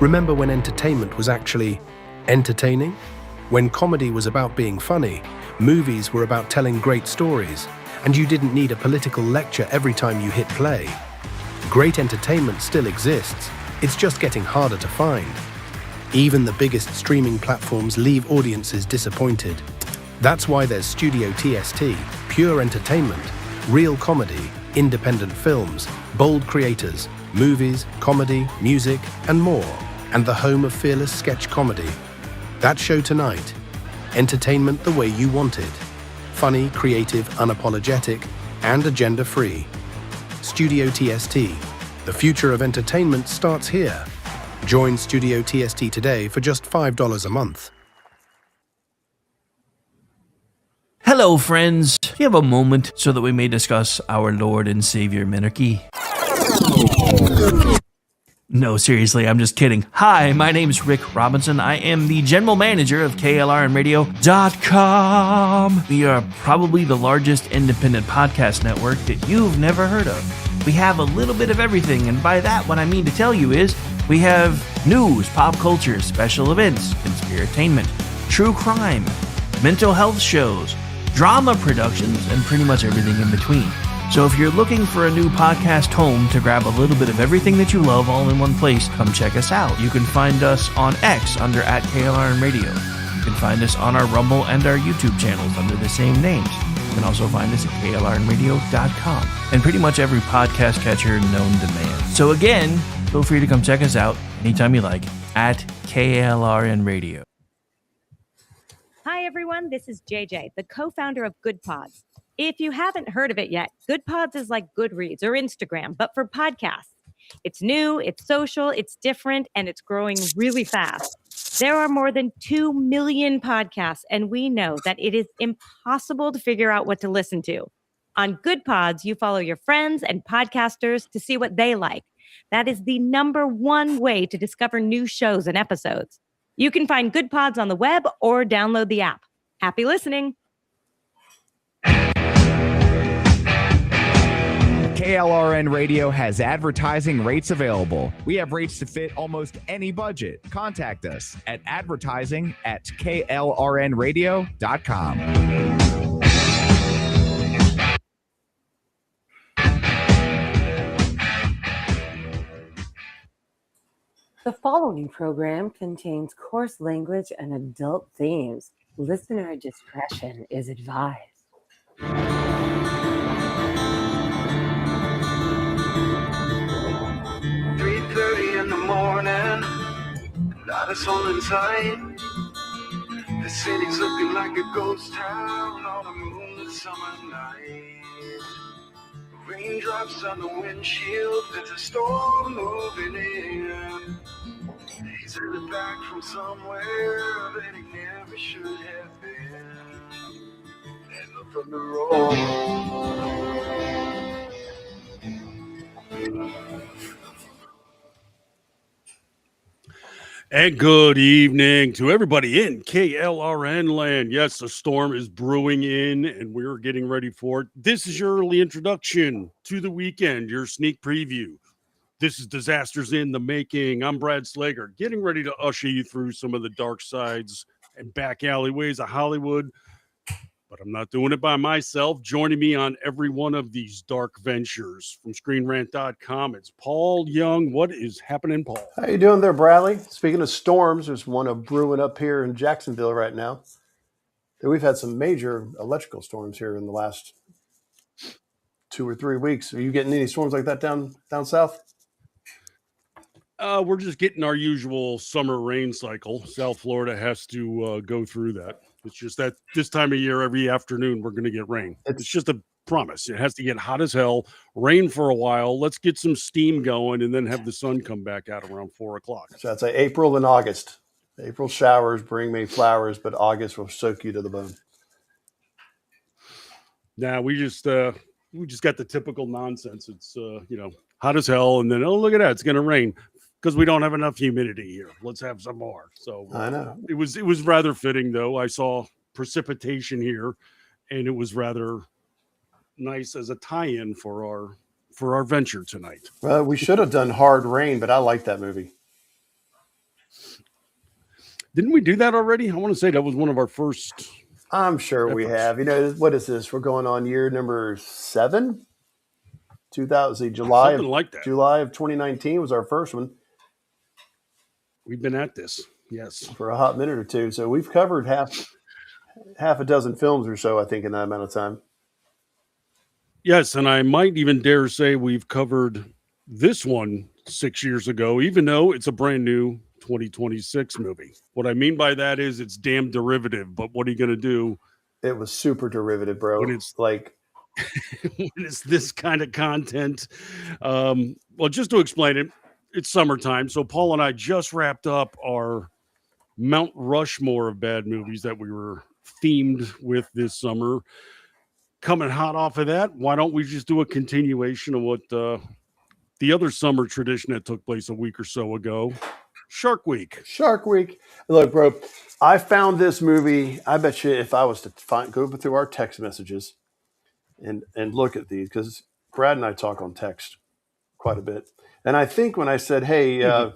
Remember when entertainment was actually entertaining? When comedy was about being funny, movies were about telling great stories, and you didn't need a political lecture every time you hit play. Great entertainment still exists, it's just getting harder to find. Even the biggest streaming platforms leave audiences disappointed. That's why there's Studio TST, pure entertainment, real comedy, independent films, bold creators, movies, comedy, music, and more, and the home of fearless sketch comedy. That show tonight, entertainment the way you want it. Funny, creative, unapologetic, and agenda-free. Studio TST, the future of entertainment starts here. Join Studio TST today for just $5 a month. Hello, friends. Do you have a moment so that we may discuss our Lord and Savior Minarchy? No, seriously, I'm just kidding. Hi, my name's Rick Robinson. I am the general manager of KLRNradio.com. We are probably the largest independent podcast network that you've never heard of. We have a little bit of everything, and by that, what I mean to tell you is we have news, pop culture, special events, conspiratainment, true crime, mental health shows, drama productions, and pretty much everything in between. So if you're looking for a new podcast home to grab a little bit of everything that you love all in one place, come check us out. You can find us on X under @KLRNradio. You can find us on our Rumble and our YouTube channels under the same names. You can also find us at KLRNradio.com and pretty much every podcast catcher known to man. So again, feel free to come check us out anytime you like at KLRNradio. Hi, everyone. This is JJ, the co-founder of Good Pods. If you haven't heard of it yet, Good Pods is like Goodreads or Instagram, but for podcasts. It's new, it's social, it's different, and it's growing really fast. There are more than 2 million podcasts, and we know that it is impossible to figure out what to listen to. On Good Pods, you follow your friends and podcasters to see what they like. That is the #1 way to discover new shows and episodes. You can find Good Pods on the web or download the app. Happy listening. KLRN Radio has advertising rates available. We have rates to fit almost any budget. Contact us at advertising@klrnradio.com. The following program contains coarse language and adult themes. Listener discretion is advised. 3:30 in the morning, not a soul in sight. The city's looking like a ghost town on a moonlit summer night. Raindrops on the windshield, there's a storm moving in. He's headed back from somewhere that he never should have been. And up from the road. And good evening to everybody in KLRN land. Yes, a storm is brewing in, and we're getting ready for it. This is your early introduction to the weekend, your sneak preview. This is Disasters in the Making. I'm Brad Slager, getting ready to usher you through some of the dark sides and back alleyways of Hollywood. But I'm not doing it by myself. Joining me on every one of these dark ventures from ScreenRant.com, it's Paul Young. What is happening, Paul? How you doing there, Bradley? Speaking of storms, there's one brewing up here in Jacksonville right now. We've had some major electrical storms here in the last 2 or 3 weeks. Are you getting any storms like that down south? We're just getting our usual summer rain cycle. South Florida has to go through that. It's just that this time of year, every afternoon, we're going to get rain. It's just a promise. It has to get hot as hell, rain for a while. Let's get some steam going and then have the sun come back out around 4 o'clock. So I'd say April and August. April showers bring me flowers, but August will soak you to the bone. Nah, we just got the typical nonsense. It's, hot as hell. And then, oh, look at that. It's going to rain. Because we don't have enough humidity here. Let's have some more. So I know. It was rather fitting, though. I saw precipitation here, and it was rather nice as a tie-in for our venture tonight. Well, we should have done Hard Rain, but I like that movie. Didn't we do that already? I want to say that was one of our first. I'm sure we efforts. have. You know, what is this? We're going on year number 7. 2000 July Something like that. July of 2019 was our first one We've been at this. Yes. for a hot minute or two. So we've covered half a dozen films or so, I think, in that amount of time. Yes, and I might even dare say we've covered this one 6 years ago, even though it's a brand new 2026 movie. What I mean by that is it's damn derivative, but what are you going to do It was super derivative, bro. when it's like when it's this kind of content? Well, just to explain it, it's summertime, so Paul and I just wrapped up our Mount Rushmore of bad movies that we were themed with this summer. Coming hot off of that, why don't we just do a continuation of what the other summer tradition that took place a week or so ago, Shark Week. Shark Week. Look, bro, I found this movie. I bet you if I was to go through our text messages and look at these, because Brad and I talk on text quite a bit. And I think when I said, hey,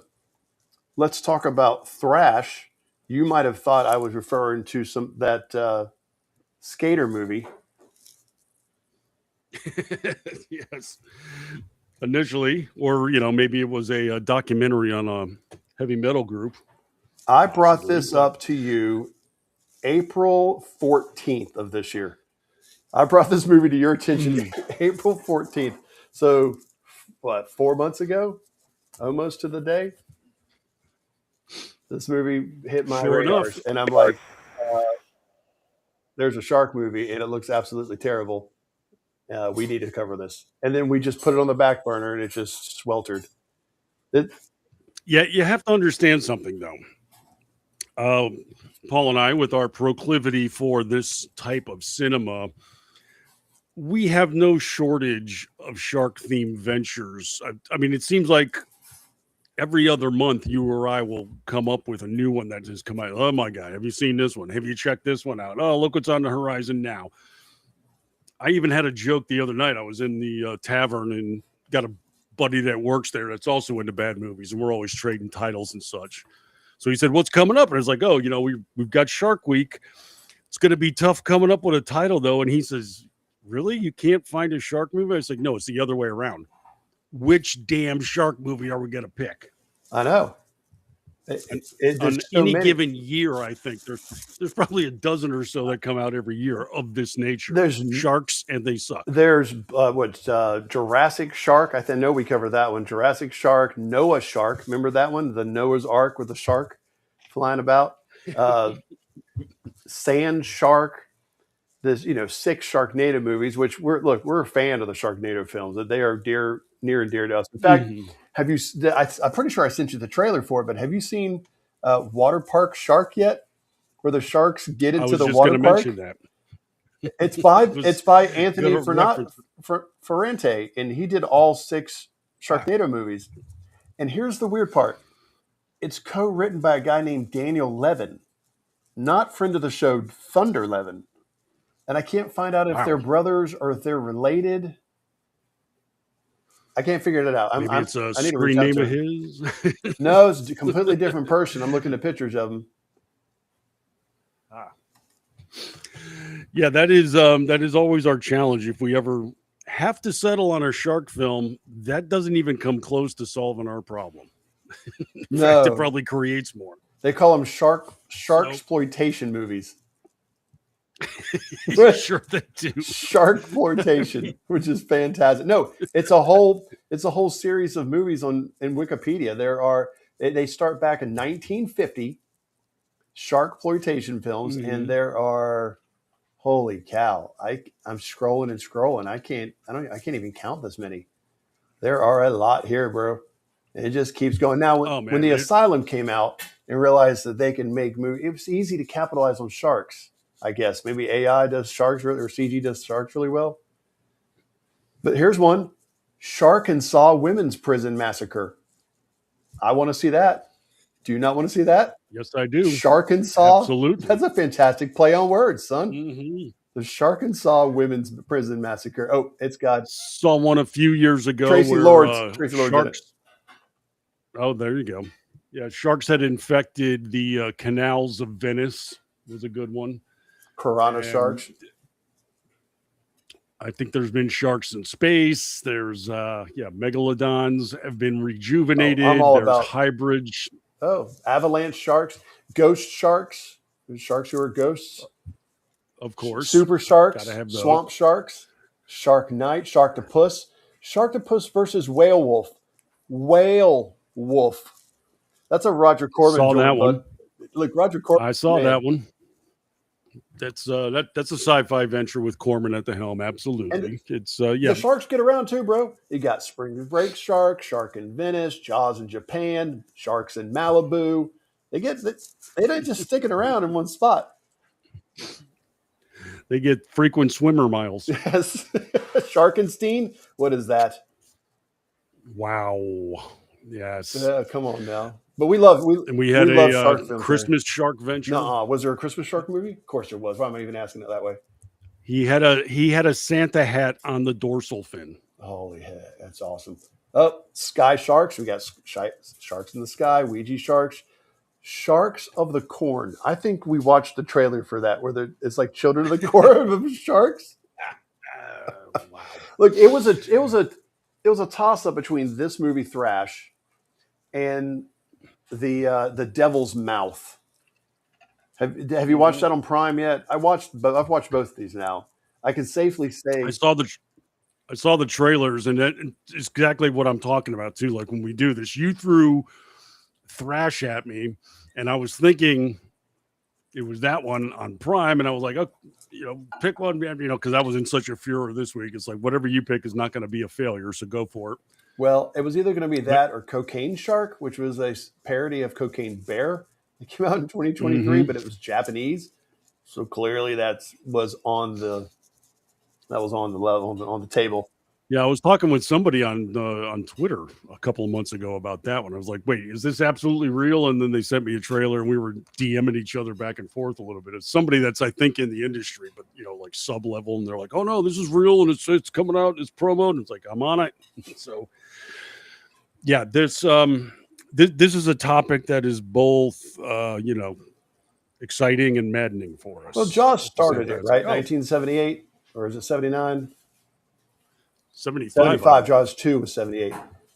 let's talk about Thrash, you might have thought I was referring to that skater movie. Yes. Initially, or maybe it was a documentary on a heavy metal group. I brought this up to you April 14th of this year. I brought this movie to your attention April 14th. So, what, 4 months ago? Almost to the day? This movie hit my radar. And I'm like, there's a shark movie, and it looks absolutely terrible. We need to cover this. And then we just put it on the back burner, and it just sweltered. Yeah, you have to understand something, though. Paul and I, with our proclivity for this type of cinema, we have no shortage of shark-themed ventures. I mean, it seems like every other month you or I will come up with a new one that just come out. Oh, my God, have you seen this one? Have you checked this one out? Oh, look what's on the horizon now. I even had a joke the other night. I was in the tavern and got a buddy that works there that's also into bad movies, and we're always trading titles and such. So he said, what's coming up? And I was like, oh, we've got Shark Week. It's going to be tough coming up with a title, though. And he says, really? You can't find a shark movie? I was like, no, it's the other way around. Which damn shark movie are we going to pick? I know. On any given year, I think there's probably a dozen or so that come out every year of this nature. There's sharks, and they suck. There's Jurassic Shark. I know we covered that one. Jurassic Shark, Noah Shark. Remember that one? The Noah's Ark with the shark flying about. Sand Shark. There's 6 Sharknado movies, which we're a fan of the Sharknado films. That they are near and dear to us. In fact, have you? I'm pretty sure I sent you the trailer for it. But have you seen Water Park Shark yet? Where the sharks get into the water park? Mention that. It's by Anthony Ferrante, and he did all 6 Sharknado movies. And here's the weird part: it's co-written by a guy named Daniel Levin, not friend of the show Thunder Levin. And I can't find out if they're brothers or if they're related. I can't figure it out. Maybe it's a screen name of his. No, it's a completely different person. I'm looking at pictures of him. Yeah, that is always our challenge. If we ever have to settle on a shark film, that doesn't even come close to solving our problem. In fact, it probably creates more. They call them shark exploitation movies. Sure they do. Sharkploitation, which is fantastic. No, it's a whole series of movies in Wikipedia. They start back in 1950, sharkploitation films, and there are, holy cow! I'm scrolling and scrolling. I can't even count this many. There are a lot here, bro. And it just keeps going. Now, when the Asylum came out and realized that they can make movies, it was easy to capitalize on sharks. I guess maybe AI does sharks or CG does sharks really well. But here's one: Shark and Saw Women's Prison Massacre. I want to see that. Do you not want to see that? Yes, I do. Shark and Saw. Absolutely. That's a fantastic play on words, son. Mm-hmm. The Shark and Saw Women's Prison Massacre. Oh, it's got saw one a few years ago. Tracy Lords. Tracy Lords. Oh, there you go. Yeah, sharks had infected the canals of Venice. Was a good one. Piranha And sharks. I think there's been sharks in space. There's megalodons have been rejuvenated. I'm all There's about hybrids. avalanche sharks, ghost sharks, sharks who are ghosts, Of course. super sharks, Gotta have those. swamp sharks, shark night, sharktopus versus whale wolf. Whale wolf. That's a Roger Corman Saw joint, that one. bud. Look, Roger Corman. I saw man. that one. That's that's a sci-fi venture with Corman at the helm. Absolutely. And it's The sharks get around too, bro. You got Spring Break shark, shark in Venice, Jaws in Japan, sharks in Malibu. They ain't just sticking around in one spot. They get frequent swimmer miles. Yes. Sharkenstein? What is that? Wow. Yes. Come on now. But we love a shark films. Christmas shark venture. No, was there a Christmas shark movie? Of course there was. Why am I even asking it that way? He had a Santa hat on the dorsal fin. Holy heck, that's awesome. Oh, sky sharks. We got sharks in the sky, Ouija sharks, sharks of the corn. I think we watched the trailer for that where it's like children of the corn of sharks. Wow. Look, it was a toss up between this movie Thrash and the Devil's Mouth. Have you watched that on Prime yet? I've watched both of these now. I can safely say I saw the trailers, and that is exactly what I'm talking about too. Like when we do this, you threw Thrash at me, and I was thinking it was that one on Prime, and I was like, oh, pick one, because I was in such a furor this week. It's like whatever you pick is not going to be a failure, so go for it. Well, it was either going to be that or Cocaine Shark, which was a parody of Cocaine Bear. It came out in 2023, but it was Japanese, so clearly that was on the level on the table. Yeah, I was talking with somebody on Twitter a couple of months ago about that one. I was like, "Wait, is this absolutely real?" And then they sent me a trailer, and we were DMing each other back and forth a little bit. It's somebody that's I think in the industry, but like sub level, and they're like, "Oh no, this is real, and it's coming out, it's promo," and it's like I'm on it. So, yeah, this is a topic that is both exciting and maddening for us. Well, Jaws started it, right? 1978, or is it 79? 75. Jaws 2 was 78.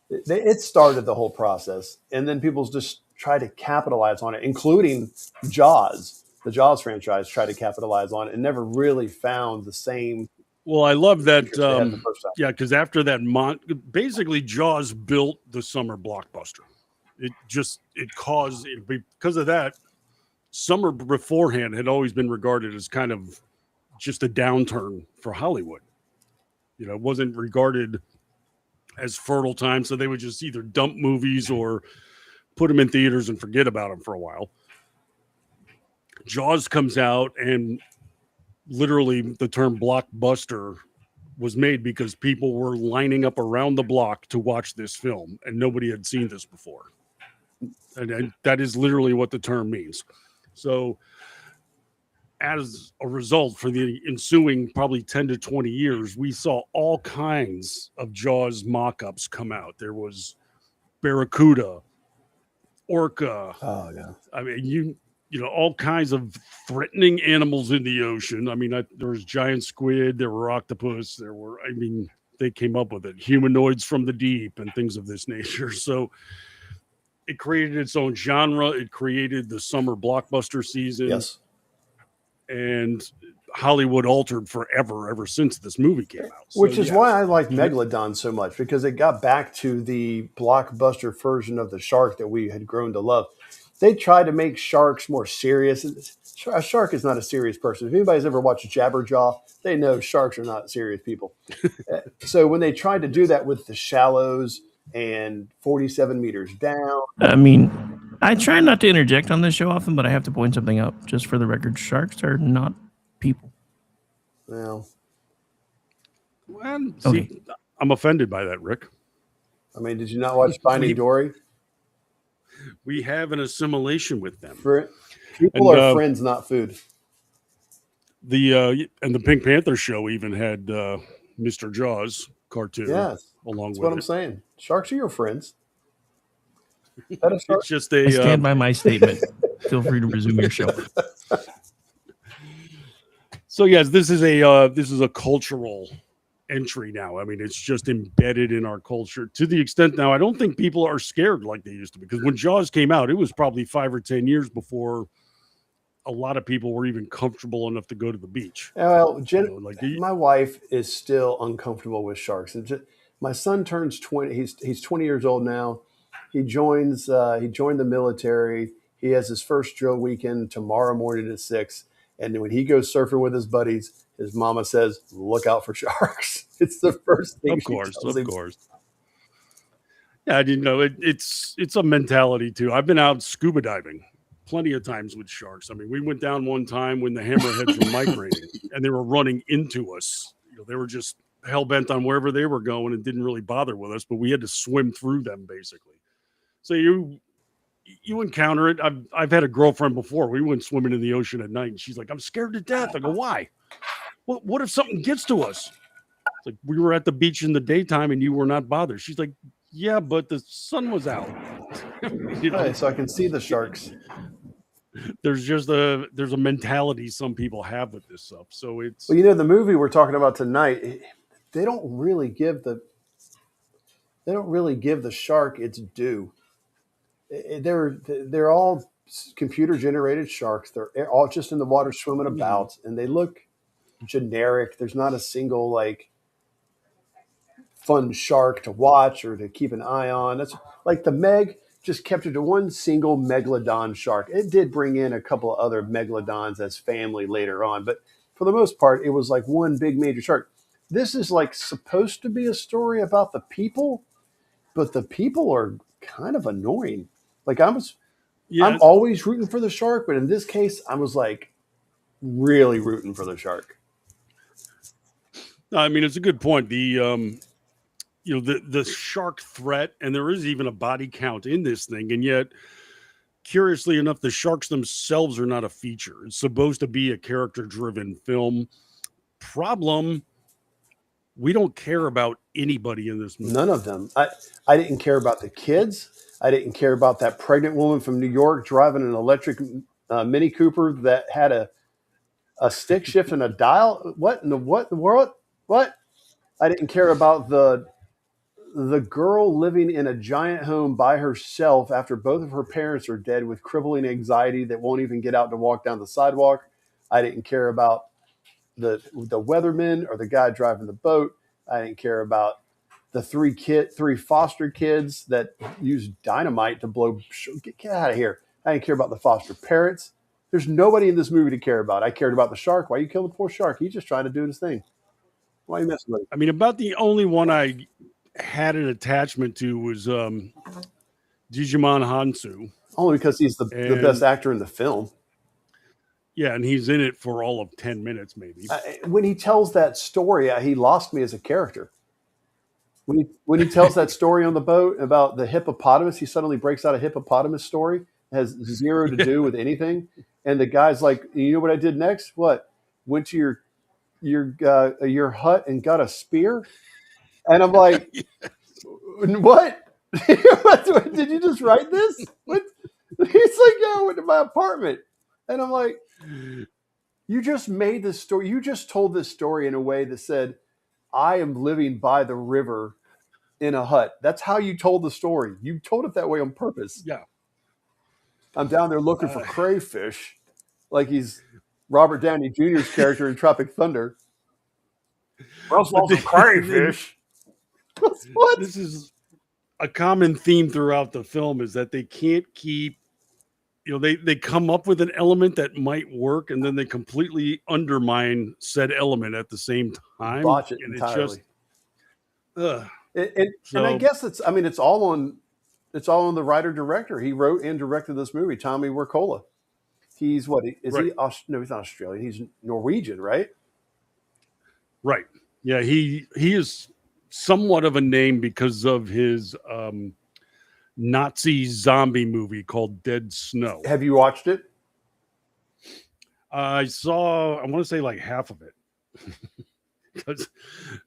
It started the whole process, and then people just try to capitalize on it, including Jaws. The Jaws franchise tried to capitalize on it and never really found the same. Well, I love that. The first time. Yeah, because after that, basically Jaws built the summer blockbuster. Because of that, summer beforehand had always been regarded as kind of just a downturn for Hollywood. It wasn't regarded as fertile time, so they would just either dump movies or put them in theaters and forget about them for a while. Jaws comes out, and literally the term blockbuster was made because people were lining up around the block to watch this film, and nobody had seen this before. And that is literally what the term means. So as a result, for the ensuing probably 10 to 20 years, we saw all kinds of Jaws mock-ups come out. There was Barracuda, Orca. Oh, yeah. I mean, all kinds of threatening animals in the ocean. I mean, there was giant squid, there were octopus, they came up with it. Humanoids from the deep and things of this nature. So it created its own genre. It created the summer blockbuster season. Yes. And Hollywood altered forever ever since this movie came out. Which is why I like Megalodon so much, because it got back to the blockbuster version of the shark that we had grown to love. They tried to make sharks more serious. A shark is not a serious person. If anybody's ever watched Jabberjaw, they know sharks are not serious people. So when they tried to do that with the shallows and 47 meters down. I mean, I try not to interject on this show often, but I have to point something out. Just for the record, sharks are not people. Well, see, I'm offended by that, Rick. I mean, did you not watch Finding Dory? We have an assimilation with them. People are friends, not food. The Pink Panther show even had Mr. Jaws cartoon. Yes, along that's with what I'm saying. Sharks are your friends. That a shark? It's just I stand by my statement. Feel free to resume your show. So yes, this is a cultural entry now. I mean, it's just embedded in our culture to the extent now I don't think people are scared like they used to, because when Jaws came out, it was probably 5 or 10 years before a lot of people were even comfortable enough to go to the beach. Well, Like my wife is still uncomfortable with sharks. And my son turns 20. He's 20 years old now. He joined the military. He has his first drill weekend tomorrow morning at 6. And when he goes surfing with his buddies, his mama says, "Look out for sharks." It's the first thing. Of course. Yeah, I didn't know it's a mentality too. I've been out scuba diving plenty of times with sharks. I mean, we went down one time when the hammerheads were migrating and they were running into us. They were just hell bent on wherever they were going and didn't really bother with us, but we had to swim through them basically. So you encounter it. I've had a girlfriend before. We went swimming in the ocean at night and she's like, "I'm scared to death." I go, "Why? What if something gets to us?" It's like, "We were at the beach in the daytime and you were not bothered." She's like, "Yeah, but the sun was out." Right, so I can see the sharks. There's a mentality some people have with this stuff. So it's Well, the movie we're talking about tonight, they don't really give the shark its due. They're all computer generated sharks. They're all just in the water swimming about, and they look generic. There's not a single like fun shark to watch or to keep an eye on. That's like the Meg just kept it to one single megalodon shark. It did bring in a couple of other megalodons as family later on, but for the most part, it was like one big major shark. This is like supposed to be a story about the people, but the people are kind of annoying. Like I'm always rooting for the shark, but in this case, I was like really rooting for the shark. I mean, it's a good point. The shark threat, and there is even a body count in this thing, and yet curiously enough, the sharks themselves are not a feature. It's supposed to be a character-driven film. Problem, we don't care about anybody in this movie. None of them. I didn't care about the kids. I didn't care about that pregnant woman from New York driving an electric Mini Cooper that had a stick shift and a dial. What in the world? What? I didn't care about the girl living in a giant home by herself after both of her parents are dead with crippling anxiety that won't even get out to walk down the sidewalk. I didn't care about the weatherman or the guy driving the boat. I didn't care about the three foster kids that use dynamite to blow. Get out of here. I didn't care about the foster parents. There's nobody in this movie to care about. I cared about the shark. Why are you killing the poor shark? He's just trying to do his thing. Why are you messing with him? I mean, about the only one I had an attachment to was Digimon Hansu. Only because he's the best actor in the film. Yeah, and he's in it for all of 10 minutes, maybe. When he tells that story, he lost me as a character. When he tells that story on the boat about the hippopotamus, he suddenly breaks out a hippopotamus story. It has zero to do with anything. And the guy's like, "You know what I did next? What? Went to your hut and got a spear?" And I'm like, "What? Did you just write this?" What? He's like, "Yeah, I went to my apartment." And I'm like, "You just made this story. You just told this story in a way that said, I am living by the river in a hut." That's how you told the story. You told it that way on purpose. Yeah. I'm down there looking for crayfish, like he's Robert Downey Jr.'s character in Tropic Thunder. Roswell's a crayfish. What? This is a common theme throughout the film, is that they can't keep, they come up with an element that might work, and then they completely undermine said element at the same time. Botch it and entirely. It's just, and I guess it's all on the writer director. He wrote and directed this movie, Tommy Wirkola. He's what is right. he? No, he's not Australian. He's Norwegian, right? Right. Yeah, he is somewhat of a name because of his Nazi zombie movie called Dead Snow. Have you watched it? I want to say like half of it. Because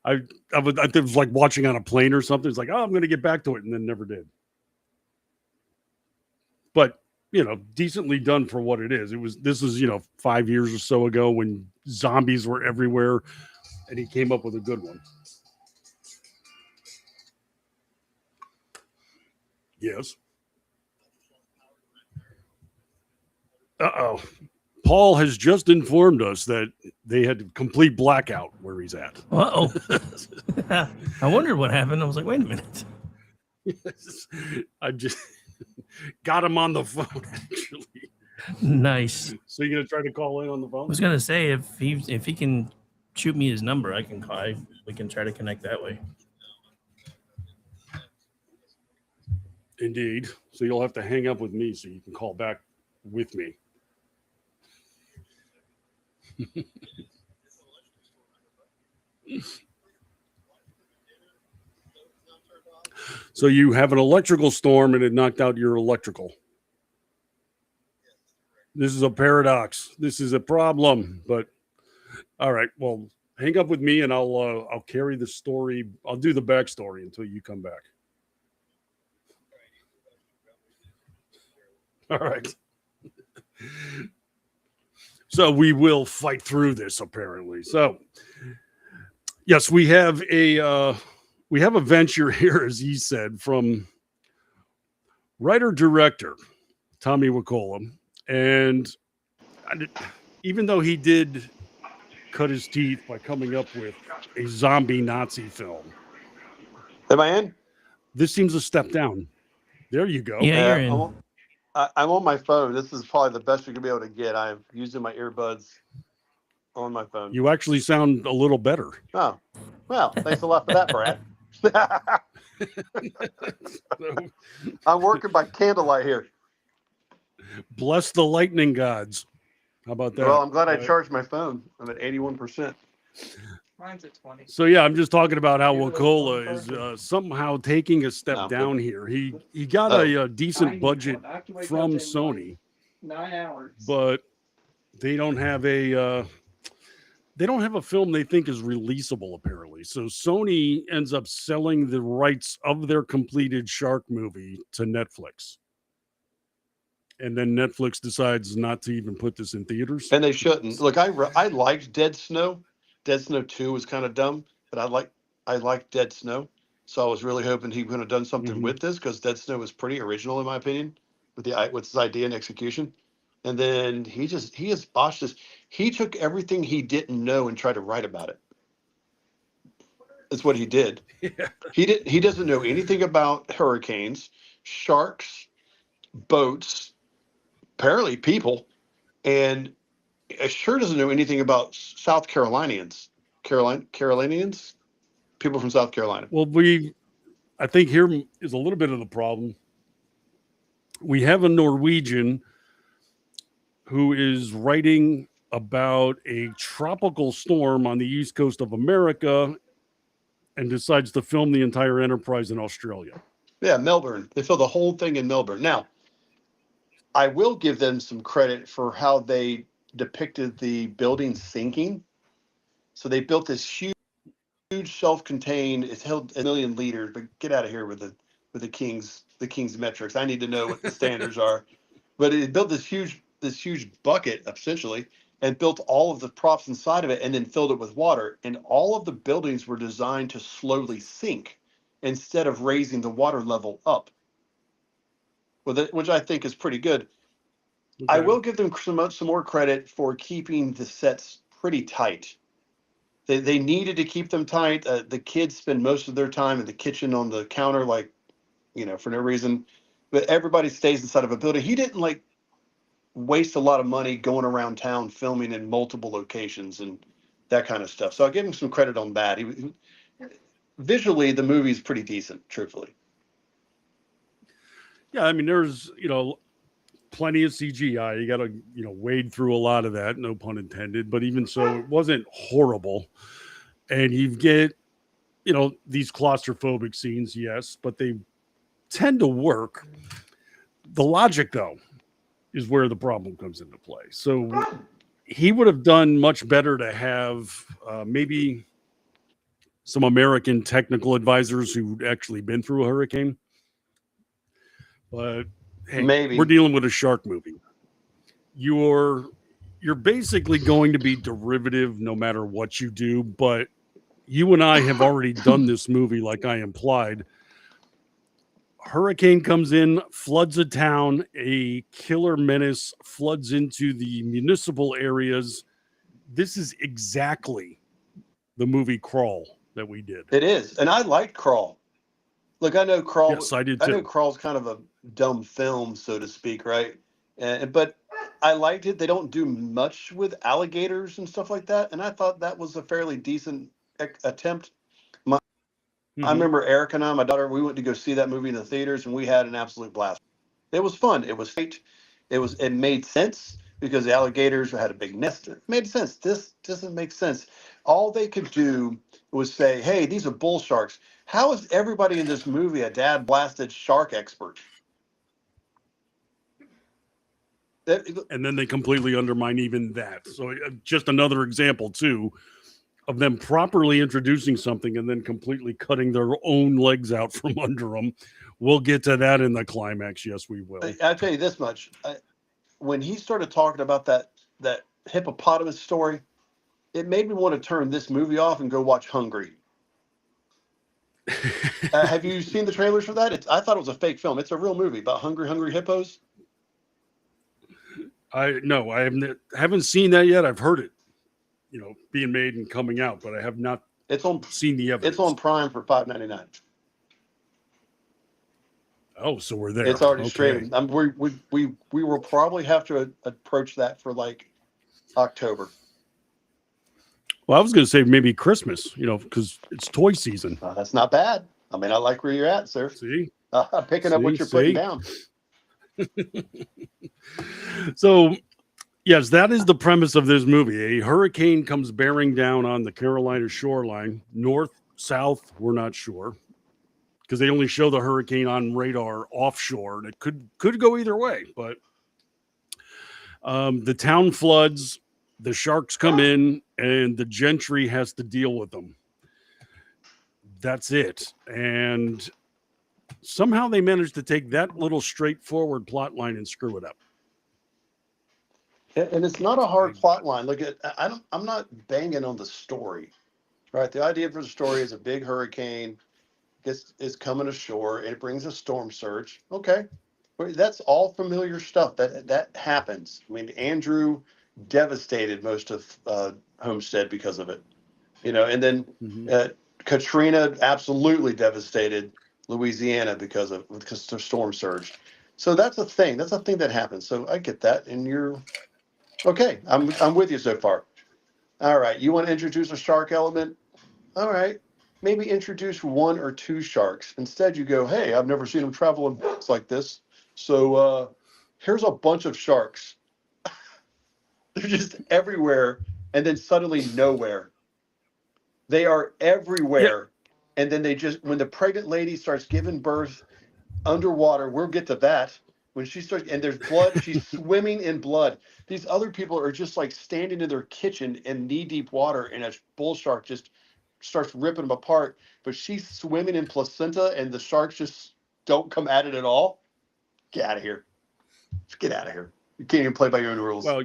I was like watching on a plane or something. It's like, oh, I'm going to get back to it, and then never did. but decently done for what it is. This was 5 years or so ago when zombies were everywhere, and he came up with a good one. Yes. Uh-oh. Paul has just informed us that they had a complete blackout where he's at. Uh-oh. I wondered what happened. I was like, wait a minute. I just got him on the phone, actually. Nice. So you're going to try to call in on the I phone? was going to say, if he can shoot me his number, I can call. We can try to connect that way. Indeed. So you'll have to hang up with me so you can call back with me. So you have an electrical storm and it knocked out your electrical. This is a paradox. This is a problem, but all right. Well, hang up with me and I'll carry the story. I'll do the backstory until you come back. All right. So we will fight through this, apparently. So yes, we have a venture here, as he said, from writer-director Tommy Wacola. And even though he did cut his teeth by coming up with a zombie Nazi film. Am I in? This seems a step down. There you go. Yeah, you're in. I'm on my phone. This is probably the best you're going to be able to get. I'm using my earbuds on my phone. You actually sound a little better. Oh, well, thanks a lot for that, Brad. I'm working by candlelight here. Bless the lightning gods. How about that? Well, I'm glad I charged my phone. I'm at 81%. Mine's at 20. So yeah, I'm just talking about how Wacola is somehow taking a step down here. He got a decent budget from Sony, 9 hours, but they don't have a film they think is releasable apparently. So Sony ends up selling the rights of their completed Shark movie to Netflix. And then Netflix decides not to even put this in theaters. And they shouldn't. Look, I liked Dead Snow. Dead Snow 2 was kind of dumb, but I liked Dead Snow. So I was really hoping he would have done something with this, because Dead Snow was pretty original in my opinion with his idea and execution. And then he has botched this. He took everything he didn't know and tried to write about it. That's what he did. Yeah. He doesn't know anything about hurricanes, sharks, boats, apparently people, and it sure doesn't know anything about South Carolinians, people from South Carolina. Well, I think here is a little bit of the problem. We have a Norwegian who is writing about a tropical storm on the east coast of America and decides to film the entire enterprise in Australia. Yeah, Melbourne. They filmed the whole thing in Melbourne. Now, I will give them some credit for how they depicted the building sinking. So they built this huge self-contained, it's held 1 million liters, but get out of here with the king's metrics. I need to know what the standards are. But it built this huge bucket essentially, and built all of the props inside of it and then filled it with water. And all of the buildings were designed to slowly sink instead of raising the water level up. Which I think is pretty good. Okay. I will give them some more credit for keeping the sets pretty tight. They needed to keep them tight. The kids spend most of their time in the kitchen on the counter, for no reason. But everybody stays inside of a building. He didn't waste a lot of money going around town filming in multiple locations and that kind of stuff. So I'll give him some credit on that. Visually, the movie's pretty decent, truthfully. Yeah, I mean, there's, plenty of CGI. You got to, wade through a lot of that, no pun intended. But even so, it wasn't horrible. And you get, these claustrophobic scenes, yes, but they tend to work. The logic, though, is where the problem comes into play. So he would have done much better to have maybe some American technical advisors who'd actually been through a hurricane. But hey, Maybe. we're dealing with a shark movie. You're basically going to be derivative no matter what you do, but you and I have already done this movie, like I implied. Hurricane comes in, floods a town, a killer menace floods into the municipal areas. This is exactly the movie Crawl that we did. It is. And I liked Crawl. Look, I know Crawl. Yes, I did I know too. Crawl's kind of a dumb film, so to speak, right? But I liked it. They don't do much with alligators and stuff like that, and I thought that was a fairly decent attempt. I remember Eric and I, my daughter, we went to go see that movie in the theaters, and we had an absolute blast. It was fun. It was fate. It made sense because the alligators had a big nest. It made sense. This doesn't make sense. All they could do was say, "Hey, these are bull sharks." How is everybody in this movie a dad blasted shark expert? And then they completely undermine even that. So just another example too of them properly introducing something and then completely cutting their own legs out from under them. We'll get to that in the climax. Yes, we will. I'll tell you this much: when he started talking about that hippopotamus story, it made me want to turn this movie off and go watch Hungry. Have you seen the trailers for that? I thought it was a fake film. It's a real movie about hungry hippos. I haven't seen that yet. I've heard it, being made and coming out, but I have not. Seen the evidence. It's on Prime for $5.99. Oh, so we're there. It's already streaming. We will probably have to approach that for like October. Well, I was going to say maybe Christmas, because it's toy season. That's not bad. I mean, I like where you're at, sir. See? I'm picking up what you're putting down. So, yes, that is the premise of this movie. A hurricane comes bearing down on the Carolina shoreline, north, south, we're not sure, because they only show the hurricane on radar offshore, and it could go either way. But the town floods, the sharks come in, and the gentry has to deal with them. That's it. And somehow they managed to take that little straightforward plot line and screw it up. And it's not a hard plot line. Look I'm not banging on the story, right? The idea for the story is a big hurricane is coming ashore and it brings a storm surge. Okay, that's all familiar stuff. That happens. I mean, Andrew devastated most of Homestead because of it, and then Katrina absolutely devastated Louisiana because the storm surge. So that's a thing. That's a thing that happens. So I get that, and you're okay. I'm with you so far. All right, you want to introduce a shark element? All right, maybe introduce one or two sharks. Instead, you go, hey, I've never seen them travel in boats like this. So here's a bunch of sharks. They're just everywhere, and then suddenly nowhere. They are everywhere. Yeah. And then when the pregnant lady starts giving birth underwater, we'll get to that. When she starts, and there's blood, she's swimming in blood. These other people are just like standing in their kitchen in knee-deep water, and a bull shark just starts ripping them apart. But she's swimming in placenta, and the sharks just don't come at it at all. Get out of here. Just get out of here. You can't even play by your own rules. Well,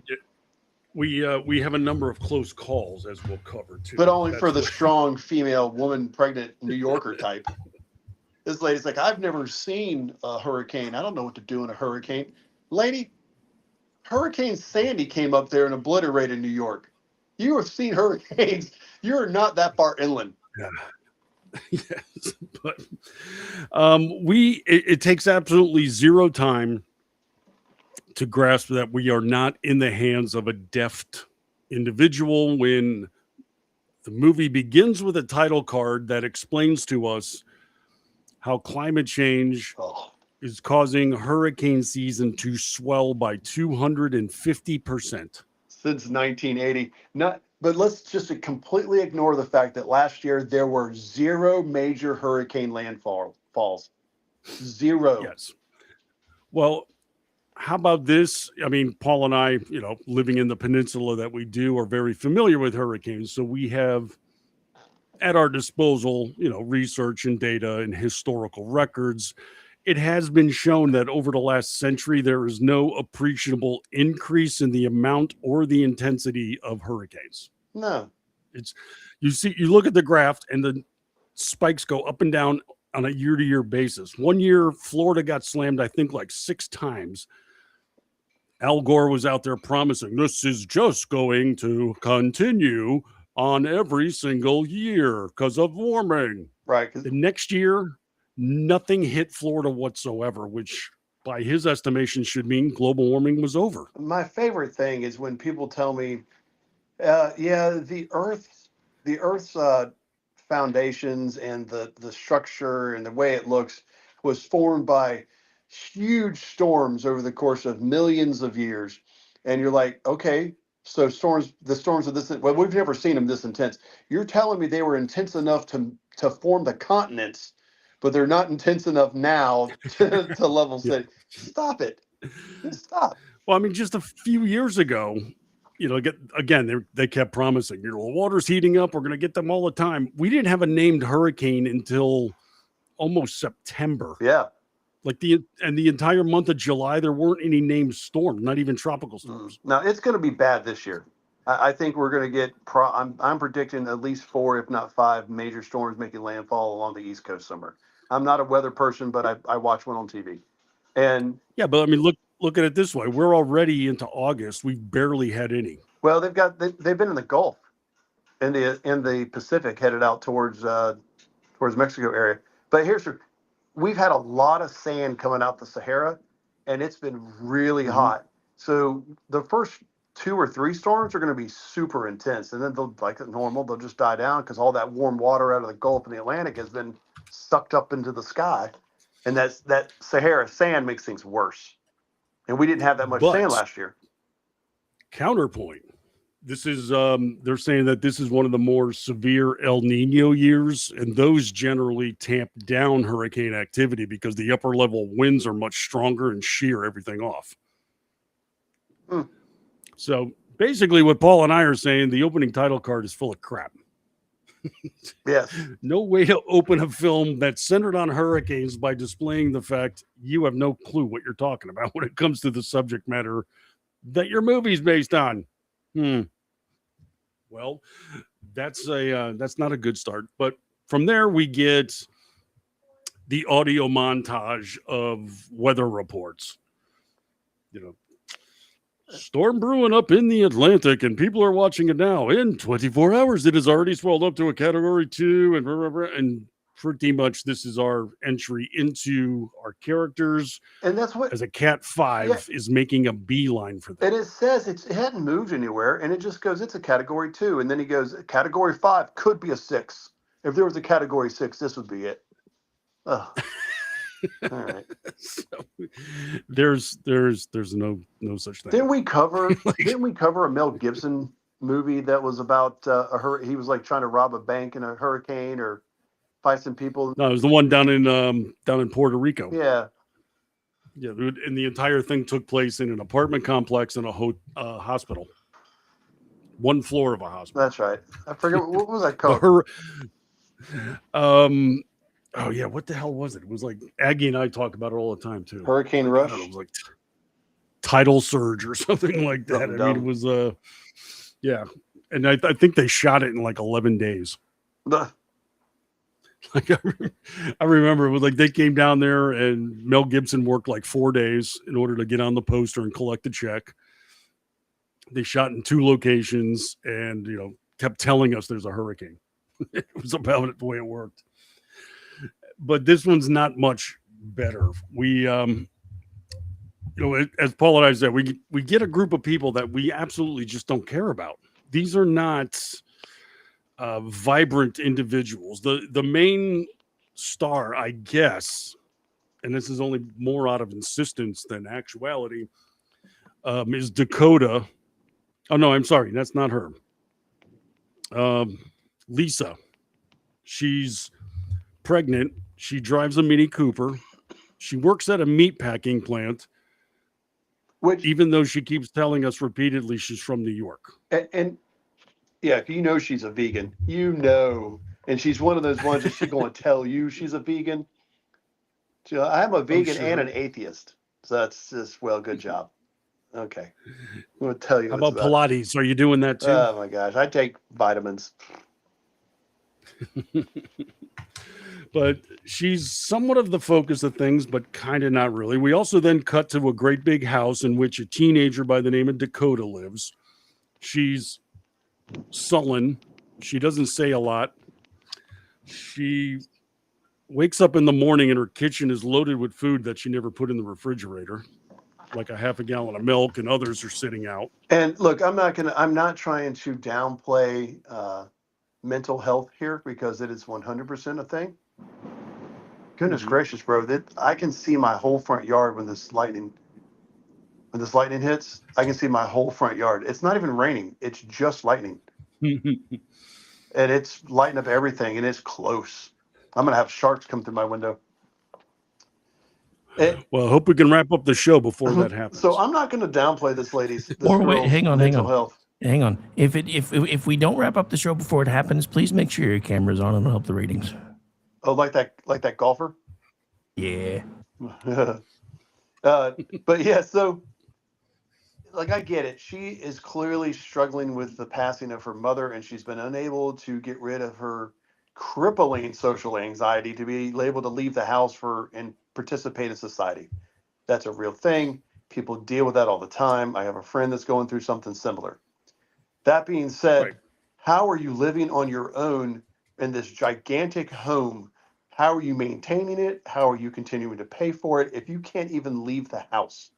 we have a number of close calls, as we'll cover too. But only for the strong female woman, pregnant New Yorker type. This lady's like, I've never seen a hurricane. I don't know what to do in a hurricane. Lady, Hurricane Sandy came up there and obliterated New York. You have seen hurricanes. You're not that far inland. Yeah. Yes, but it takes absolutely zero time to grasp that we are not in the hands of a deft individual when the movie begins with a title card that explains to us how climate change is causing hurricane season to swell by 250%. Since 1980. But let's just completely ignore the fact that last year there were 0 major hurricane landfalls. 0. Yes. Well, how about this? I mean, Paul and I, living in the peninsula that we do, are very familiar with hurricanes. So we have at our disposal, research and data and historical records. it has been shown that over the last century, there is no appreciable increase in the amount or the intensity of hurricanes. No. It's you look at the graph and the spikes go up and down on a year-to-year basis. One year, Florida got slammed, I think, like 6 times. Al Gore was out there promising this is just going to continue on every single year because of warming. Right. The next year, nothing hit Florida whatsoever, which by his estimation should mean global warming was over. My favorite thing is when people tell me, the Earth's foundations and the structure and the way it looks was formed by huge storms over the course of millions of years. And you're like, okay, so the storms of this, well, we've never seen them this intense. You're telling me they were intense enough to form the continents, but they're not intense enough now to level set. Stop it. Just stop. Well, I mean, just a few years ago, they kept promising, the water's heating up. We're going to get them all the time. We didn't have a named hurricane until almost September. Yeah. Like the entire month of July, there weren't any named storms, not even tropical storms. Now it's going to be bad this year. I think we're going to get. I'm predicting at least 4, if not 5, major storms making landfall along the East Coast somewhere. I'm not a weather person, but I watch one on TV. And yeah, but I mean, look at it this way: we're already into August. We've barely had any. Well, they've been in the Gulf, in the Pacific, headed out towards Mexico area. But we've had a lot of sand coming out the Sahara, and it's been really hot. So the first 2 or 3 storms are going to be super intense, and then they'll, like normal, they'll just die down because all that warm water out of the Gulf and the Atlantic has been sucked up into the sky, and that Sahara sand makes things worse. And we didn't have that much sand last year. Counterpoint. This is they're saying that this is one of the more severe El Nino years, and those generally tamp down hurricane activity because the upper level winds are much stronger and shear everything off. So basically what Paul and I are saying, the opening title card is full of crap. Yes. No way to open a film that's centered on hurricanes by displaying the fact you have no clue what you're talking about when it comes to the subject matter that your movie's based on. Well, that's not a good start. But from there, we get the audio montage of weather reports. Storm brewing up in the Atlantic, and people are watching it now. In 24 hours, it has already swelled up to a Category 2, and pretty much this is our entry into our characters. And that's what, as a Cat 5 is making a beeline for them. And it says it hadn't moved anywhere, and it just goes, it's a Category 2. And then he goes, Category 5 could be a 6. If there was a Category 6, this would be it. Oh. All right. So there's no such thing. Didn't we cover a Mel Gibson movie that was about he was like trying to rob a bank in a hurricane or fight some people? No, it was the one down in Puerto Rico. Yeah. Yeah, and the entire thing took place in an apartment complex in a hospital. One floor of a hospital. That's right. I forget what was that called. Oh yeah, what the hell was it? It was like Aggie and I talk about it all the time too. Hurricane Rush. It was like Tidal Surge or something like that. Something I mean, dumb. it was yeah, and I think they shot it in like 11 days. Like I remember it was like they came down there and Mel Gibson worked like 4 days in order to get on the poster and collect the check. They shot in 2 locations and kept telling us there's a hurricane. It was about it the way it worked. But this one's not much better. We as Paul and I said, we get a group of people that we absolutely just don't care about. These are not vibrant individuals. The main star, I guess, and this is only more out of insistence than actuality, is Dakota. Oh no, I'm sorry, that's not her. Lisa. She's pregnant. She drives a Mini Cooper. She works at a meat packing plant. Even though she keeps telling us repeatedly she's from New York. And yeah, she's a vegan. And she's one of those ones that she's going to tell you she's a vegan. So I'm a vegan sure. and an atheist. So that's just, well, good job. Okay. I'm going to tell you How what's about Pilates? Are you doing that too? Oh my gosh. I take vitamins. But she's somewhat of the focus of things, but kind of not really. We also then cut to a great big house in which a teenager by the name of Dakota lives. She's sullen. She doesn't say a lot. She wakes up in the morning and her kitchen is loaded with food that she never put in the refrigerator, like a half a gallon of milk, and others are sitting out. And look, I'm not trying to downplay mental health here because it is 100% a thing. Goodness gracious, bro! I can see my whole front yard when this lightning hits. I can see my whole front yard. It's not even raining; it's just lightning, and it's lighting up everything, and it's close. I'm gonna have sharks come through my window. Well, I hope we can wrap up the show before that happens. So I'm not going to downplay this Or wait, girl's hang on. health. Hang on. If we don't wrap up the show before it happens, please make sure your camera's on and it'll help the ratings. Oh, like that golfer? Yeah. But yeah, so like I get it. She is clearly struggling with the passing of her mother, and she's been unable to get rid of her crippling social anxiety to be able to leave the house and participate in society. That's a real thing. People deal with that all the time. I have a friend that's going through something similar. That being said, Right. How are you living on your own in this gigantic home? How are you maintaining it? How are you continuing to pay for it if you can't even leave the house?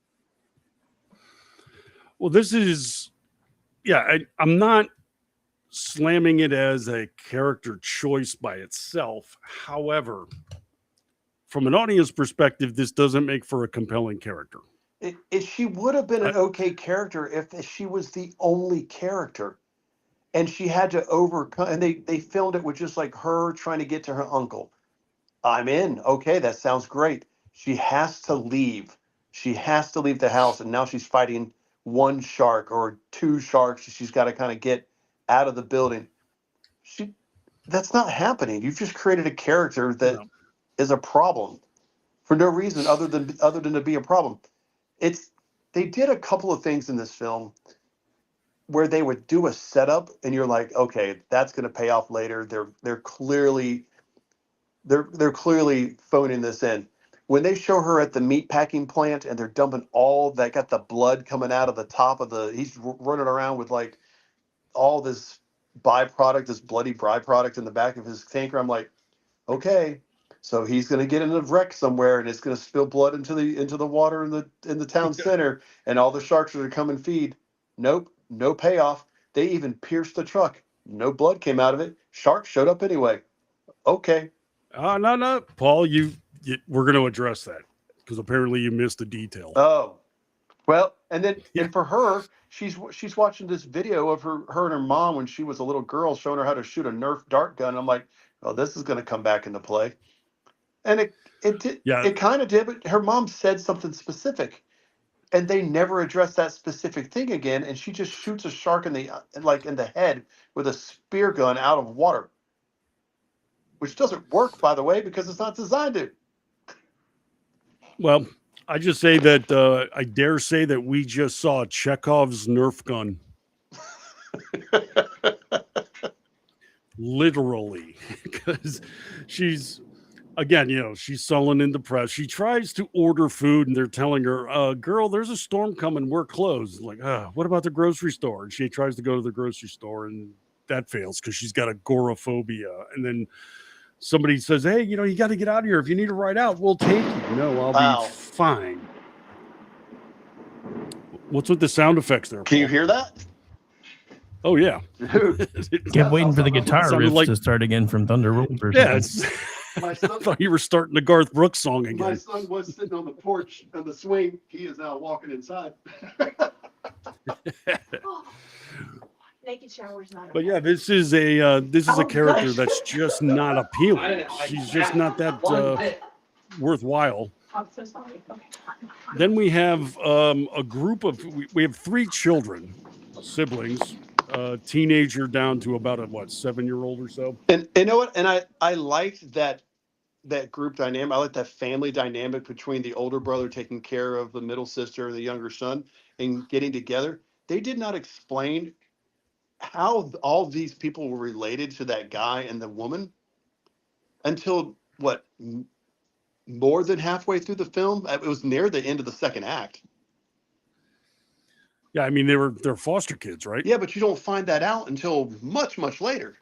Well, this is, I'm not slamming it as a character choice by itself. However, from an audience perspective, this doesn't make for a compelling character. She would have been an okay character if she was the only character. And she had to overcome, and they filmed it with just like her trying to get to her uncle. I'm in. Okay, that sounds great. She has to leave. She has to leave the house, and now she's fighting one shark or two sharks. She's got to kind of get out of the building. That's not happening. You've just created a character that is a problem for no reason other than to be a problem. They did a couple of things in this film where they would do a setup and you're like, okay, that's going to pay off later. They're clearly phoning this in. When they show her at the meat packing plant and they're dumping all that, got the blood coming out of the top of he's running around with like all this byproduct, this bloody byproduct in the back of his tanker. I'm like, okay, so he's going to get in a wreck somewhere and it's going to spill blood into the water in the town center, and all the sharks are going to come and feed. Nope. No payoff. They even pierced the truck. No blood came out of it. Sharks showed up anyway. Okay. No, Paul, we're going to address that because apparently you missed a detail. Oh, well, and then and for her, she's watching this video of her and her mom when she was a little girl, showing her how to shoot a Nerf dart gun. I'm like, oh, this is going to come back into play, and it did. Yeah. It kind of did, but her mom said something specific. And they never address that specific thing again, and she just shoots a shark in the head with a spear gun out of water, which doesn't work, by the way, because it's not designed to. Well, I just say that I dare say that we just saw Chekhov's Nerf gun. Literally, because she's sullen and depressed. She tries to order food and they're telling her, girl, there's a storm coming. We're closed. Like, what about the grocery store? And she tries to go to the grocery store and that fails because she's got agoraphobia. And then somebody says, hey, you got to get out of here. If you need to ride out, we'll take you. No, I'll be fine. What's with the sound effects there, Paul? Can you hear that? Oh, yeah. Kept waiting for the guitar riffs to start again from Thunder Road. Yeah, I thought you were starting the Garth Brooks song again. My son was sitting on the porch on the swing. He is now walking inside. Naked shower's not. But yeah, this is a character that's just not appealing. She's just not that worthwhile. I'm so sorry. Okay. Then we have a group of we have 3 children, siblings. Teenager down to about a 7-year-old or so. And you know what? And I liked that that group dynamic. I like that family dynamic between the older brother taking care of the middle sister and the younger son and getting together. They did not explain how all these people were related to that guy and the woman until what, more than halfway through the film. It was near the end of the second act. Yeah, I mean they're foster kids, right? Yeah, but you don't find that out until much, much later.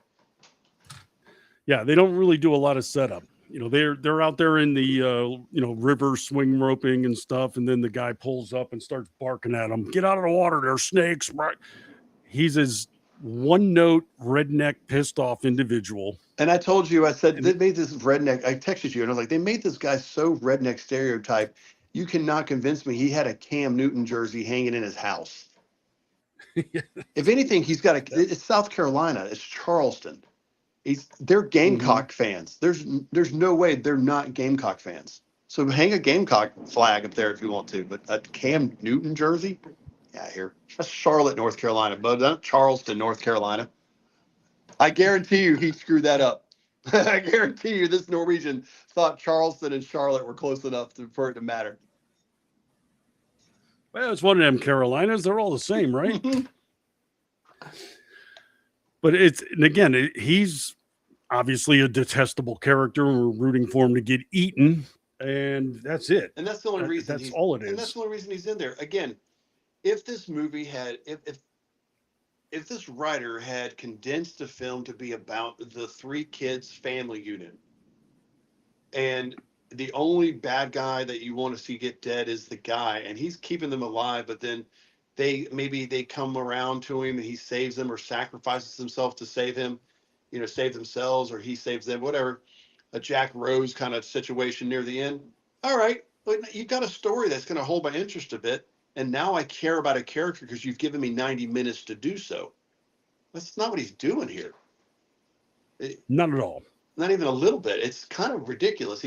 Yeah, they don't really do a lot of setup. You know, they're out there in the river swing roping and stuff, and then the guy pulls up and starts barking at them. Get out of the water! There's snakes! Right? He's his one-note redneck pissed off individual. And I told you, I said they made this redneck. I texted you and I was like, they made this guy so redneck stereotype. You cannot convince me he had a Cam Newton jersey hanging in his house. If anything, he's got it's South Carolina. It's Charleston. They're Gamecock fans. There's no way they're not Gamecock fans. So hang a Gamecock flag up there if you want to. But a Cam Newton jersey? Yeah, here. That's Charlotte, North Carolina, but not Charleston, North Carolina. I guarantee you he screwed that up. I guarantee you this Norwegian thought Charleston and Charlotte were close enough for it to matter. Well, it's one of them Carolinas. They're all the same, right? But he's obviously a detestable character, and we're rooting for him to get eaten, and that's it. And that's the only reason. That's all it is. And that's the only reason he's in there. Again, if this movie had, if this writer had condensed the film to be about the three kids' family unit, and the only bad guy that you want to see get dead is the guy, and he's keeping them alive, but then they come around to him and he saves them or sacrifices himself to save him, save themselves, or he saves them, whatever. A Jack Rose kind of situation near the end. All right, but you've got a story that's going to hold my interest a bit, and now I care about a character because you've given me 90 minutes to do so. That's not what he's doing here. Not at all. Not even a little bit. It's kind of ridiculous.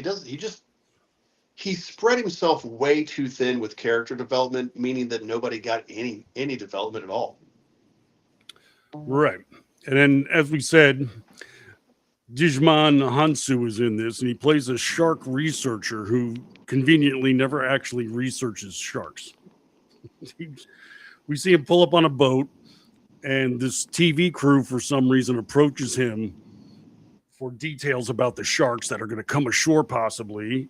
He spread himself way too thin with character development, meaning that nobody got any development at all. Right. And then, as we said, Dijman Hansu is in this, and he plays a shark researcher who conveniently never actually researches sharks. We see him pull up on a boat, and this TV crew, for some reason, approaches him for details about the sharks that are going to come ashore, possibly.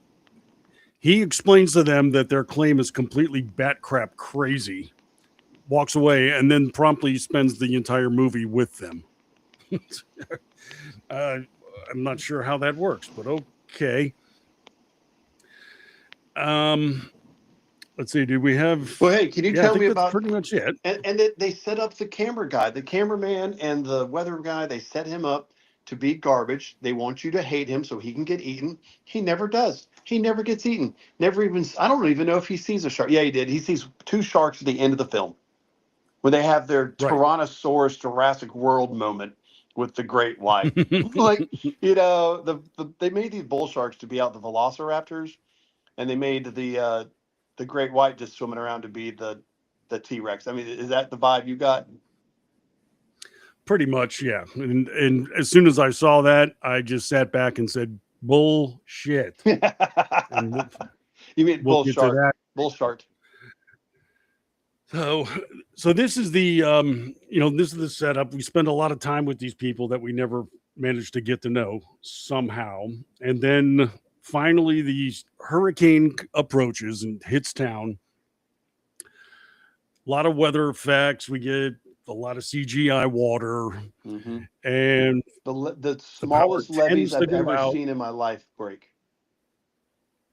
He explains to them that their claim is completely bat crap crazy, walks away, and then promptly spends the entire movie with them. I'm not sure how that works, but okay. Let's see. Do we have? Well, hey, can you tell me about pretty much it? And they set up the camera guy, the cameraman, and the weather guy. They set him up to be garbage. They want you to hate him so he can get eaten. He never does. He never gets eaten. Never even. I don't even know if he sees a shark. Yeah, he did. He sees two sharks at the end of the film when they have their Tyrannosaurus Jurassic World moment with the great white. Like, they made these bull sharks to be out the velociraptors, and they made the great white just swimming around to be the T-Rex. I mean, is that the vibe you got? Pretty much, yeah. And as soon as I saw that, I just sat back and said, bullshit. And you mean bull shark? Bull shark. So this is the this is the setup. We spend a lot of time with these people that we never managed to get to know somehow, and then finally the hurricane approaches and hits town. A lot of weather effects. We get a lot of CGI water, and the smallest levees I've ever seen in my life break.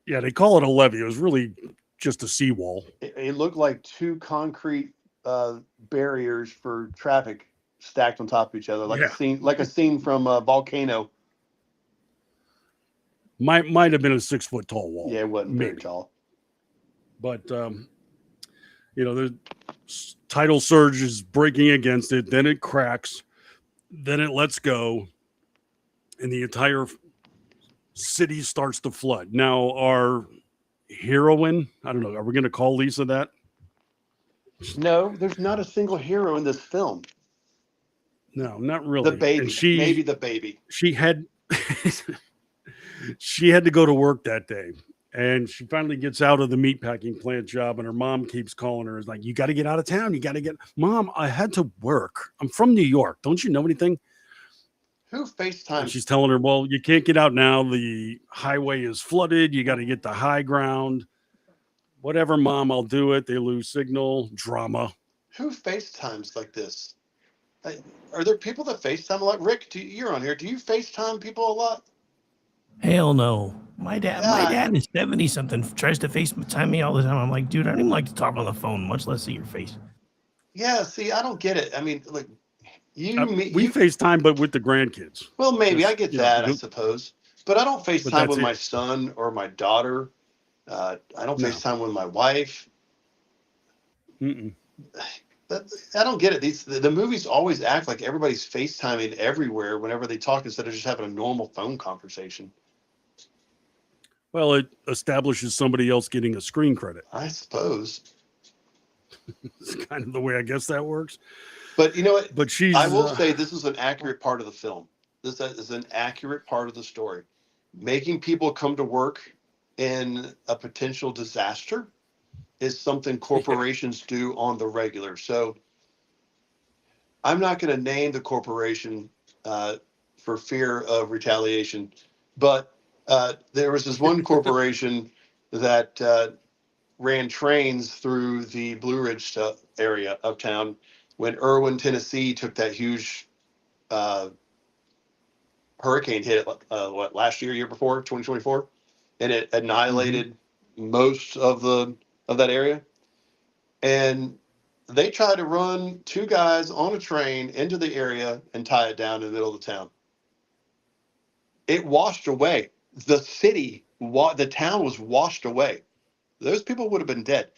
Yeah, they call it a levee. It was really just a seawall. It looked like two concrete barriers for traffic stacked on top of each other, like a scene from Volcano. Might have been a 6 foot tall wall. Yeah, it wasn't very tall. But the tidal surge is breaking against it. Then it cracks. Then it lets go, and the entire city starts to flood. Now, our heroine, I don't know, are we going to call Lisa that? No, there's not a single hero in this film. No, not really. The baby, maybe the baby. She had she had to go to work that day. And she finally gets out of the meatpacking plant job, and her mom keeps calling her. Is like, you got to get out of town. You got to get, Mom, I had to work. I'm from New York. Don't you know anything? Who And FaceTimes? she's telling her, well, you can't get out now. The highway is flooded. You got to get to high ground. Whatever, Mom, I'll do it. They lose signal. Drama. Who FaceTimes like this? Are there people that FaceTime a lot? Rick, you're on here. Do you FaceTime people a lot? Hell no. My dad is 70 something, tries to FaceTime me all the time. I'm like, dude, I don't even like to talk on the phone, much less see your face. Yeah, see, I don't get it. I mean, like, We FaceTime, but with the grandkids. Well, maybe Just, I get you know, that, I suppose. But I don't FaceTime that's with my it. son or my daughter. I don't No. FaceTime with my wife. Mm-mm. I don't get it. The movies always act like everybody's FaceTiming everywhere whenever they talk instead of just having a normal phone conversation. Well, it establishes somebody else getting a screen credit. I suppose. It's kind of the way I guess that works. But you know what? But she's. I will say this is an accurate part of the film. This is an accurate part of the story. Making people come to work in a potential disaster is something corporations do on the regular. So I'm not going to name the corporation for fear of retaliation, but there was this one corporation that ran trains through the Blue Ridge area of town when Irwin, Tennessee took that huge hurricane hit last year before, 2024, and it annihilated most of that area. And they tried to run two guys on a train into the area and tie it down in the middle of the town. It washed away. The city, the town was washed away. Those people would have been dead.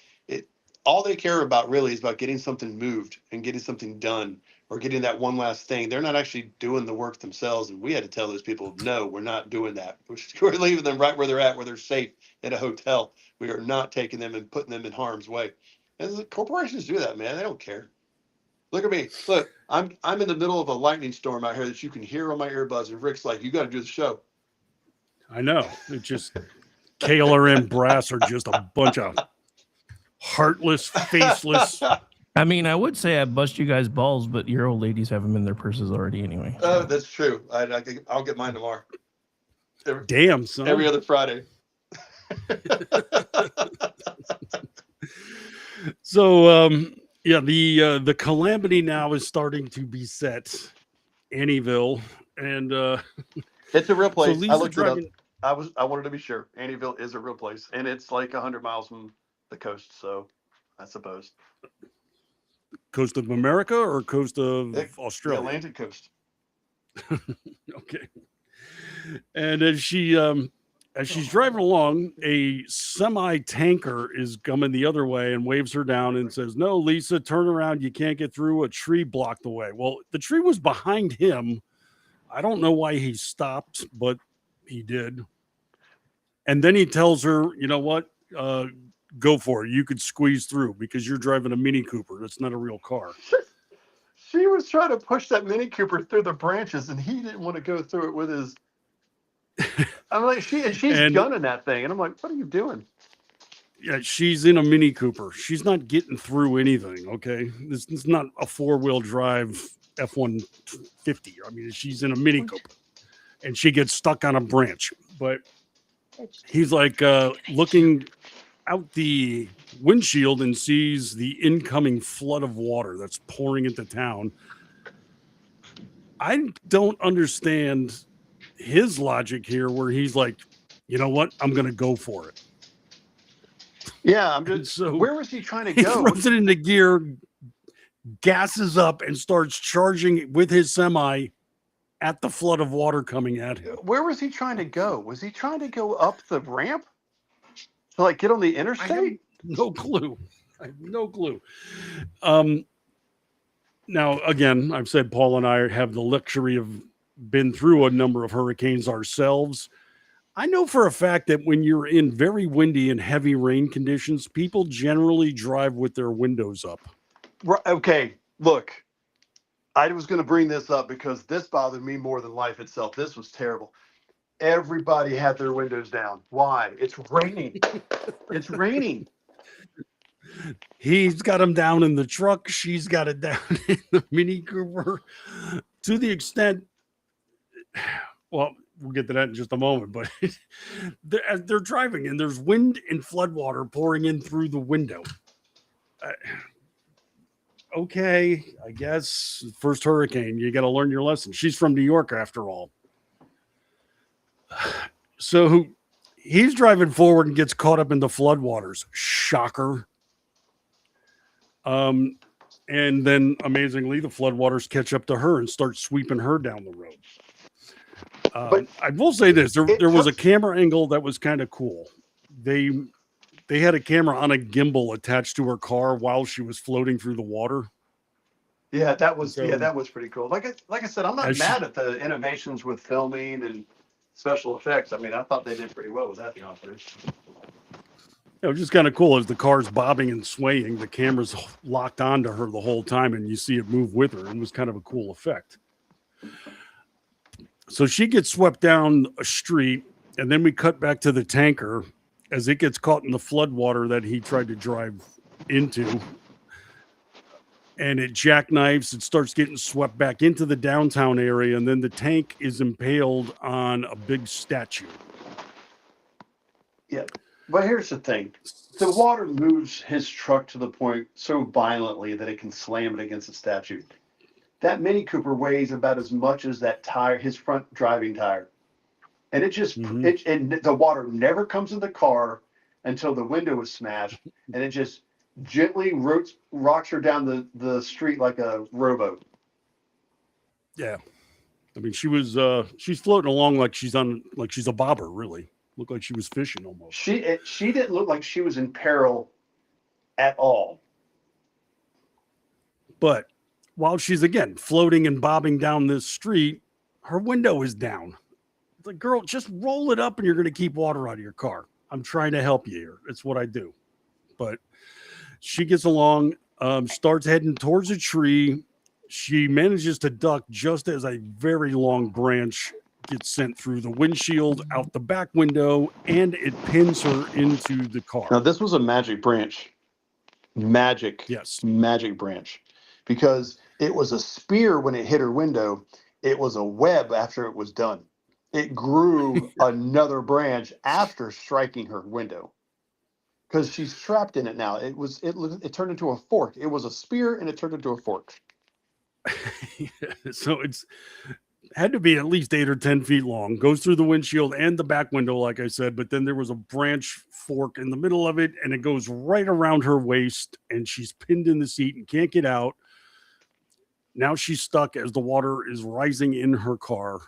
All they care about really is about getting something moved and getting something done or getting that one last thing. They're not actually doing the work themselves. And we had to tell those people, no, we're not doing that. We're leaving them right where they're at, where they're safe in a hotel. We are not taking them and putting them in harm's way. And the corporations do that, man. They don't care. Look at me. Look, I'm in the middle of a lightning storm out here that you can hear on my earbuds. And Rick's like, you got to do the show. I know. It just KLRN brass are just a bunch of heartless, faceless. I mean, I would say I bust you guys' balls, but your old ladies have them in their purses already anyway. Oh, that's true. I'll get mine tomorrow. Damn, son. Every other Friday. So, yeah, the calamity now is starting to beset Annieville, and it's a real place. So I looked it up. I wanted to be sure. Annieville is a real place, and it's like 100 miles from the coast. So, I suppose. Coast of America or coast of Australia? The Atlantic coast. Okay. And as she's driving along, a semi-tanker is coming the other way and waves her down and says, "No, Lisa, turn around. You can't get through. A tree blocked the way." Well, the tree was behind him. I don't know why he stopped, but he did. And then he tells her, you know what? Go for it. You could squeeze through because you're driving a Mini Cooper. It's not a real car. She was trying to push that Mini Cooper through the branches, and he didn't want to go through it with his. I'm like, she's gunning that thing, and I'm like, what are you doing? Yeah, she's in a Mini Cooper. She's not getting through anything. Okay, this is not a 4-wheel drive F-150. I mean, she's in a Mini Cooper, and she gets stuck on a branch. But he's like looking out the windshield and sees the incoming flood of water that's pouring into town. I don't understand his logic here, where he's like, you know what, I'm going to go for it. Yeah, I'm just. So where was he trying to he go? throws it into gear, gasses up, and starts charging with his semi at the flood of water coming at him. Where was he trying to go? Was he trying to go up the ramp? To like get on the interstate? No clue. I have no clue. Now, again, I've said Paul and I have the luxury of been through a number of hurricanes ourselves. I know for a fact that when you're in very windy and heavy rain conditions, people generally drive with their windows up. Right, okay, look, I was going to bring this up because this bothered me more than life itself. This was terrible. Everybody had their windows down. Why? It's raining. It's raining. He's got them down in the truck. She's got it down in the Mini Cooper, to the extent. Well, we'll get to that in just a moment. But as they're driving, and there's wind and floodwater pouring in through the window. Okay, I guess first hurricane, you got to learn your lesson. She's from New York, after all. So he's driving forward and gets caught up in the floodwaters. Shocker. And then amazingly, the floodwaters catch up to her and start sweeping her down the road. But I will say this: there was a camera angle that was kind of cool. They had a camera on a gimbal attached to her car while she was floating through the water. Yeah, that was pretty cool. Like I said, I'm not mad at the innovations with filming and special effects. I mean, I thought they did pretty well with that, to be honest with you. It was just kind of cool as the car's bobbing and swaying. The camera's locked onto her the whole time, and you see it move with her. And it was kind of a cool effect. So she gets swept down a street, and then we cut back to the tanker as it gets caught in the floodwater that he tried to drive into. And it jackknifes, it starts getting swept back into the downtown area, and then the tank is impaled on a big statue. Yeah. But here's the thing. The water moves his truck to the point so violently that it can slam it against the statue. That Mini Cooper weighs about as much as that tire, his front driving tire. And it just, and the water never comes in the car until the window is smashed. And it just gently rocks her down the street like a rowboat. Yeah. I mean, she's floating along like she's a bobber, really. Looked like she was fishing almost. She didn't look like she was in peril at all. But while she's, again, floating and bobbing down this street, her window is down. It's like, girl, just roll it up and you're going to keep water out of your car. I'm trying to help you here. It's what I do. But she gets along, starts heading towards a tree. She manages to duck just as a very long branch gets sent through the windshield, out the back window, and it pins her into the car. Now, this was a magic branch. Magic branch. Because it was a spear when it hit her window. It was a web after it was done. It grew another branch after striking her window. Because she's trapped in it now. It turned into a fork. It was a spear and it turned into a fork. So it's had to be at least 8 or 10 feet long, goes through the windshield and the back window, like I said, but then there was a branch fork in the middle of it, and it goes right around her waist, and she's pinned in the seat and can't get out. Now she's stuck as the water is rising in her car.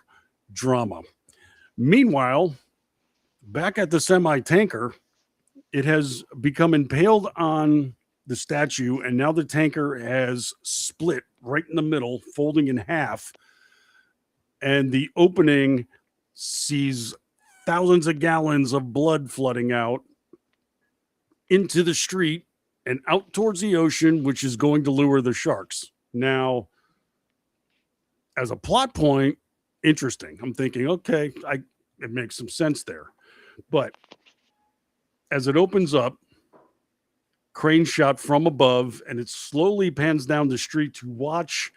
Drama. Meanwhile, back at the semi-tanker, it has become impaled on the statue, and now the tanker has split right in the middle, folding in half. And the opening sees thousands of gallons of blood flooding out into the street and out towards the ocean, which is going to lure the sharks. Now, as a plot point, interesting. I'm thinking, okay, it makes some sense there. But as it opens up, crane shot from above, and it slowly pans down the street to watch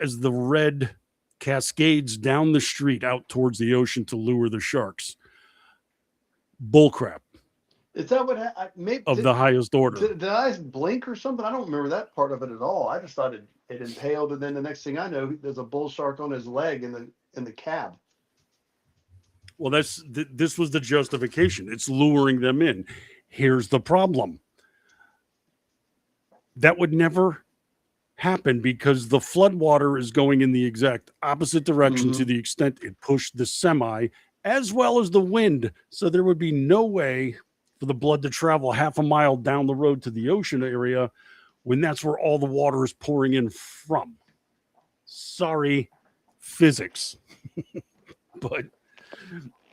as the red cascades down the street out towards the ocean to lure the sharks. Bullcrap. Is that what the highest order? Did I blink or something? I don't remember that part of it at all. I just thought it impaled, and then the next thing I know, there's a bull shark on his leg in the cab. Well, this was the justification. It's luring them in. Here's the problem. That would never happen because the floodwater is going in the exact opposite direction to the extent it pushed the semi, as well as the wind. So there would be no way for the blood to travel half a mile down the road to the ocean area when that's where all the water is pouring in from. Sorry, physics. But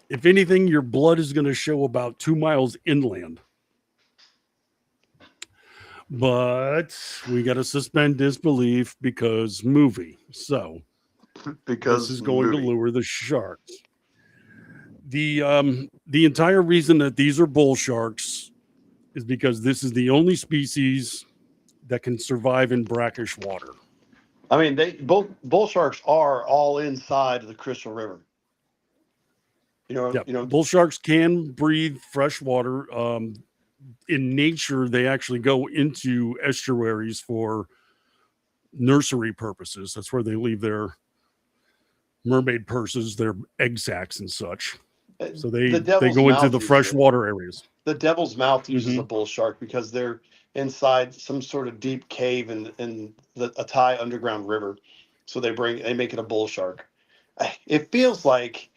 if anything, your blood is going to show about 2 miles inland. But we got to suspend disbelief because movie. So because this is going to lure the sharks. The entire reason that these are bull sharks is because this is the only species that can survive in brackish water. I mean, both bull sharks are all inside of the Crystal River. Bull sharks can breathe fresh water. In nature, they actually go into estuaries for nursery purposes. That's where they leave their mermaid purses, their egg sacs and such. So they go into the freshwater areas. The devil's mouth uses Mm-hmm. a bull shark because they're inside some sort of deep cave in a Thai underground river. So they make it a bull shark. It feels like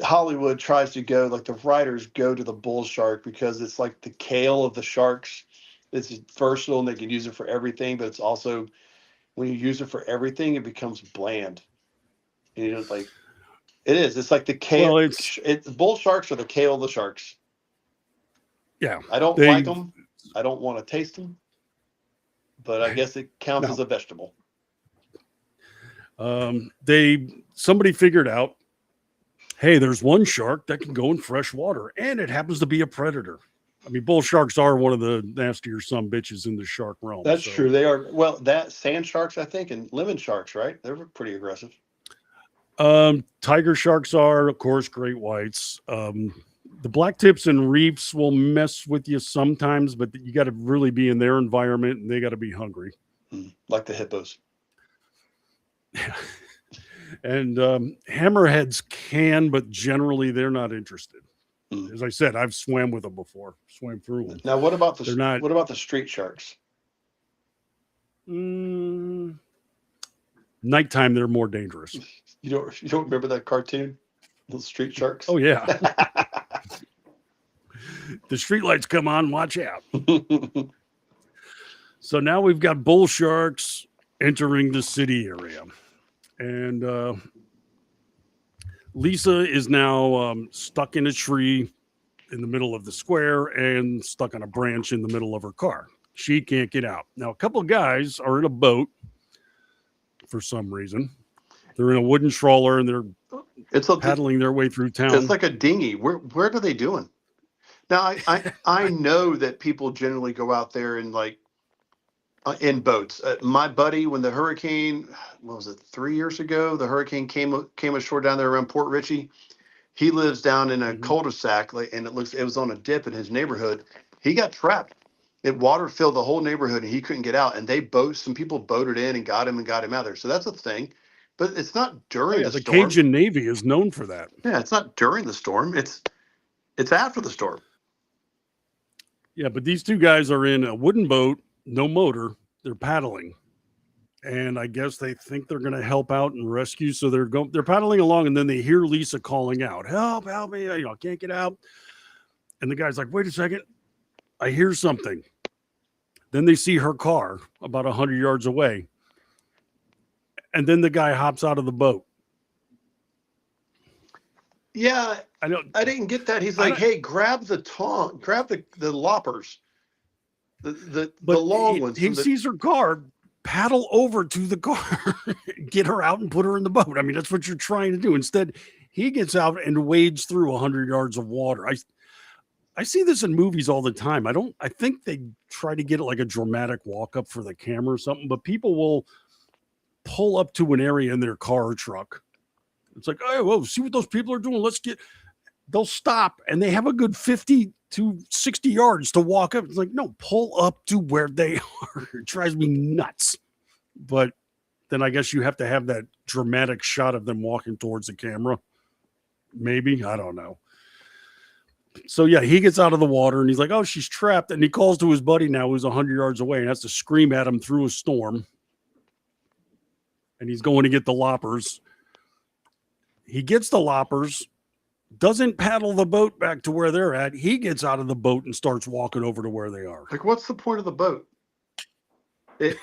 Hollywood tries to go, like the writers go to the bull shark because it's like the kale of the sharks. It's versatile and they can use it for everything, but it's also, when you use it for everything, it becomes bland. Like it is. It's like the kale. Well, bull sharks are the kale of the sharks. Yeah, I don't like them. I don't want to taste them, but I guess it counts as a vegetable. Somebody figured out, hey, there's one shark that can go in fresh water, and it happens to be a predator. I mean, bull sharks are one of the nastier some bitches in the shark realm. That's true. They are. Well, that sand sharks, I think, and lemon sharks, right? They're pretty aggressive. Tiger sharks are, of course, great whites. The black tips and reefs will mess with you sometimes, but you got to really be in their environment and they got to be hungry. Like the hippos. And hammerheads can, but generally they're not interested. As I said, I've swam with them before, swam through them. Now, what about the street sharks? Nighttime, they're more dangerous. You don't remember that cartoon, the street sharks? Oh yeah. The street lights come on, watch out. So now we've got bull sharks entering the city area. And Lisa is now stuck in a tree in the middle of the square and stuck on a branch in the middle of her car. She can't get out. Now, a couple of guys are in a boat for some reason. They're in a wooden trawler and they're paddling their way through town. It's like a dinghy. Where are they doing? Now, I know that people generally go out there and in boats. My buddy, when the hurricane, what was it, 3 years ago, the hurricane came ashore down there around Port Richey. He lives down in a cul-de-sac, and it was on a dip in his neighborhood. He got trapped. Water filled the whole neighborhood, and he couldn't get out. And some people boated in and got him out there. So that's a thing, but it's not during the storm. The Cajun Navy is known for that. Yeah, it's not during the storm. It's after the storm. Yeah, but these two guys are in a wooden boat, no motor. They're paddling, and I guess they think they're going to help out and rescue. So they're paddling along, and then they hear Lisa calling out, "Help me! I can't get out." And the guy's like, "Wait a second, I hear something." Then they see her car about 100 yards away, and then the guy hops out of the boat. Yeah, I didn't get that. He's like, "Hey, grab the loppers, the long ones." He sees her car, paddle over to the car, get her out and put her in the boat. I mean, that's what you're trying to do. Instead, he gets out and wades through 100 yards of water. I see this in movies all the time. I think they try to get it like a dramatic walk up for the camera or something, but people will pull up to an area in their car or truck. It's like, "Oh, whoa, see what those people are doing. They'll stop and they have a good 50 to 60 yards to walk up." It's like, no, pull up to where they are. It drives me nuts. But then I guess you have to have that dramatic shot of them walking towards the camera. Maybe, I don't know. So yeah, he gets out of the water and he's like, "Oh, she's trapped." And he calls to his buddy now who's 100 yards away and has to scream at him through a storm. And he's going to get the loppers. He gets the loppers, doesn't paddle the boat back to where they're at. He gets out of the boat and starts walking over to where they are. Like, what's the point of the boat? They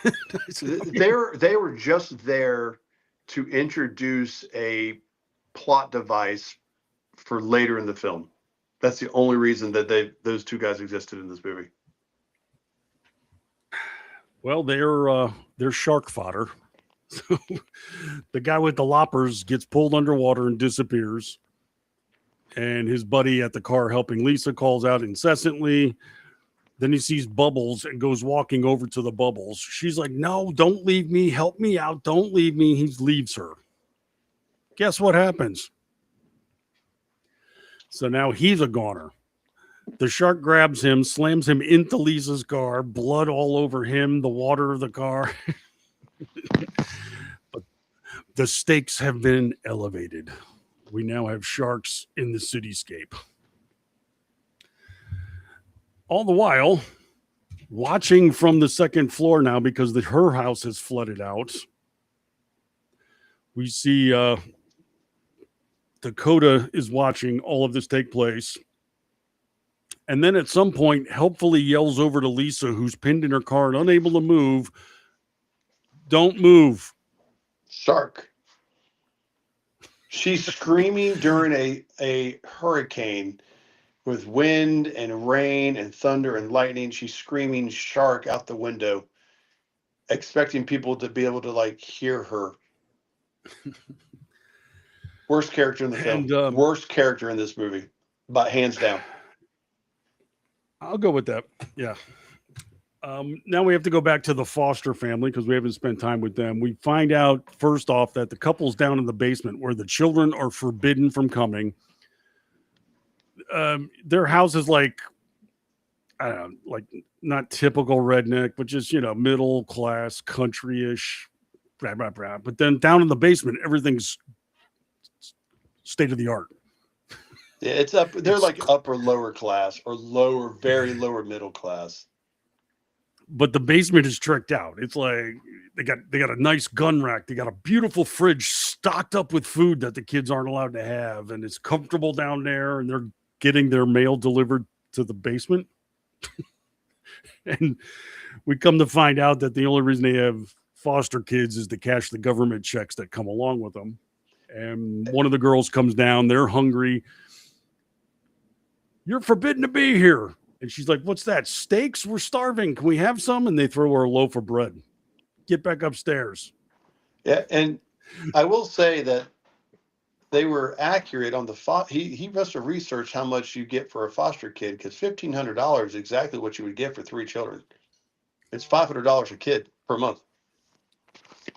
were just there to introduce a plot device for later in the film. That's the only reason that those two guys existed in this movie. Well, they're shark fodder. So the guy with the loppers gets pulled underwater and disappears. and his buddy at the car helping Lisa calls out incessantly. Then he sees Bubbles and goes walking over to the Bubbles. She's like, no, don't leave me. Help me out. Don't leave me. He leaves her. Guess what happens? So now he's a goner. The shark grabs him, slams him into Lisa's car, blood all over him, the water of the car. But the stakes have been elevated. We now have sharks in the cityscape. All the while, watching from the second floor now because her house has flooded out, we see Dakota is watching all of this take place. And then at some point, helpfully yells over to Lisa, who's pinned in her car and unable to move, don't move. Shark. She's screaming during a hurricane with wind and rain and thunder and lightning. She's screaming shark out the window, expecting people to be able to like hear her. Worst character in the film. Worst character in this movie, but hands down. I'll go with that. Yeah. Now we have to go back to the Foster family because we haven't spent time with them. We find out first off that the couple's down in the basement where the children are forbidden from coming. Their house is like, I don't know, like not typical redneck, but just, middle class, country-ish, blah, blah, blah. But then down in the basement, everything's state of the art. Yeah, it's up. They're like upper lower class or lower, very lower middle class. But the basement is tricked out. It's like they got a nice gun rack. They got a beautiful fridge stocked up with food that the kids aren't allowed to have, and it's comfortable down there. And they're getting their mail delivered to the basement. And we come to find out that the only reason they have foster kids is to cash the government checks that come along with them. And one of the girls comes down. They're hungry. You're forbidden to be here. And she's like, what's that? Steaks? We're starving. Can we have some? And they throw her a loaf of bread. Get back upstairs. Yeah, and I will say that they were accurate on the he must have researched how much you get for a foster kid because $1,500 is exactly what you would get for 3 children. It's $500 a kid per month.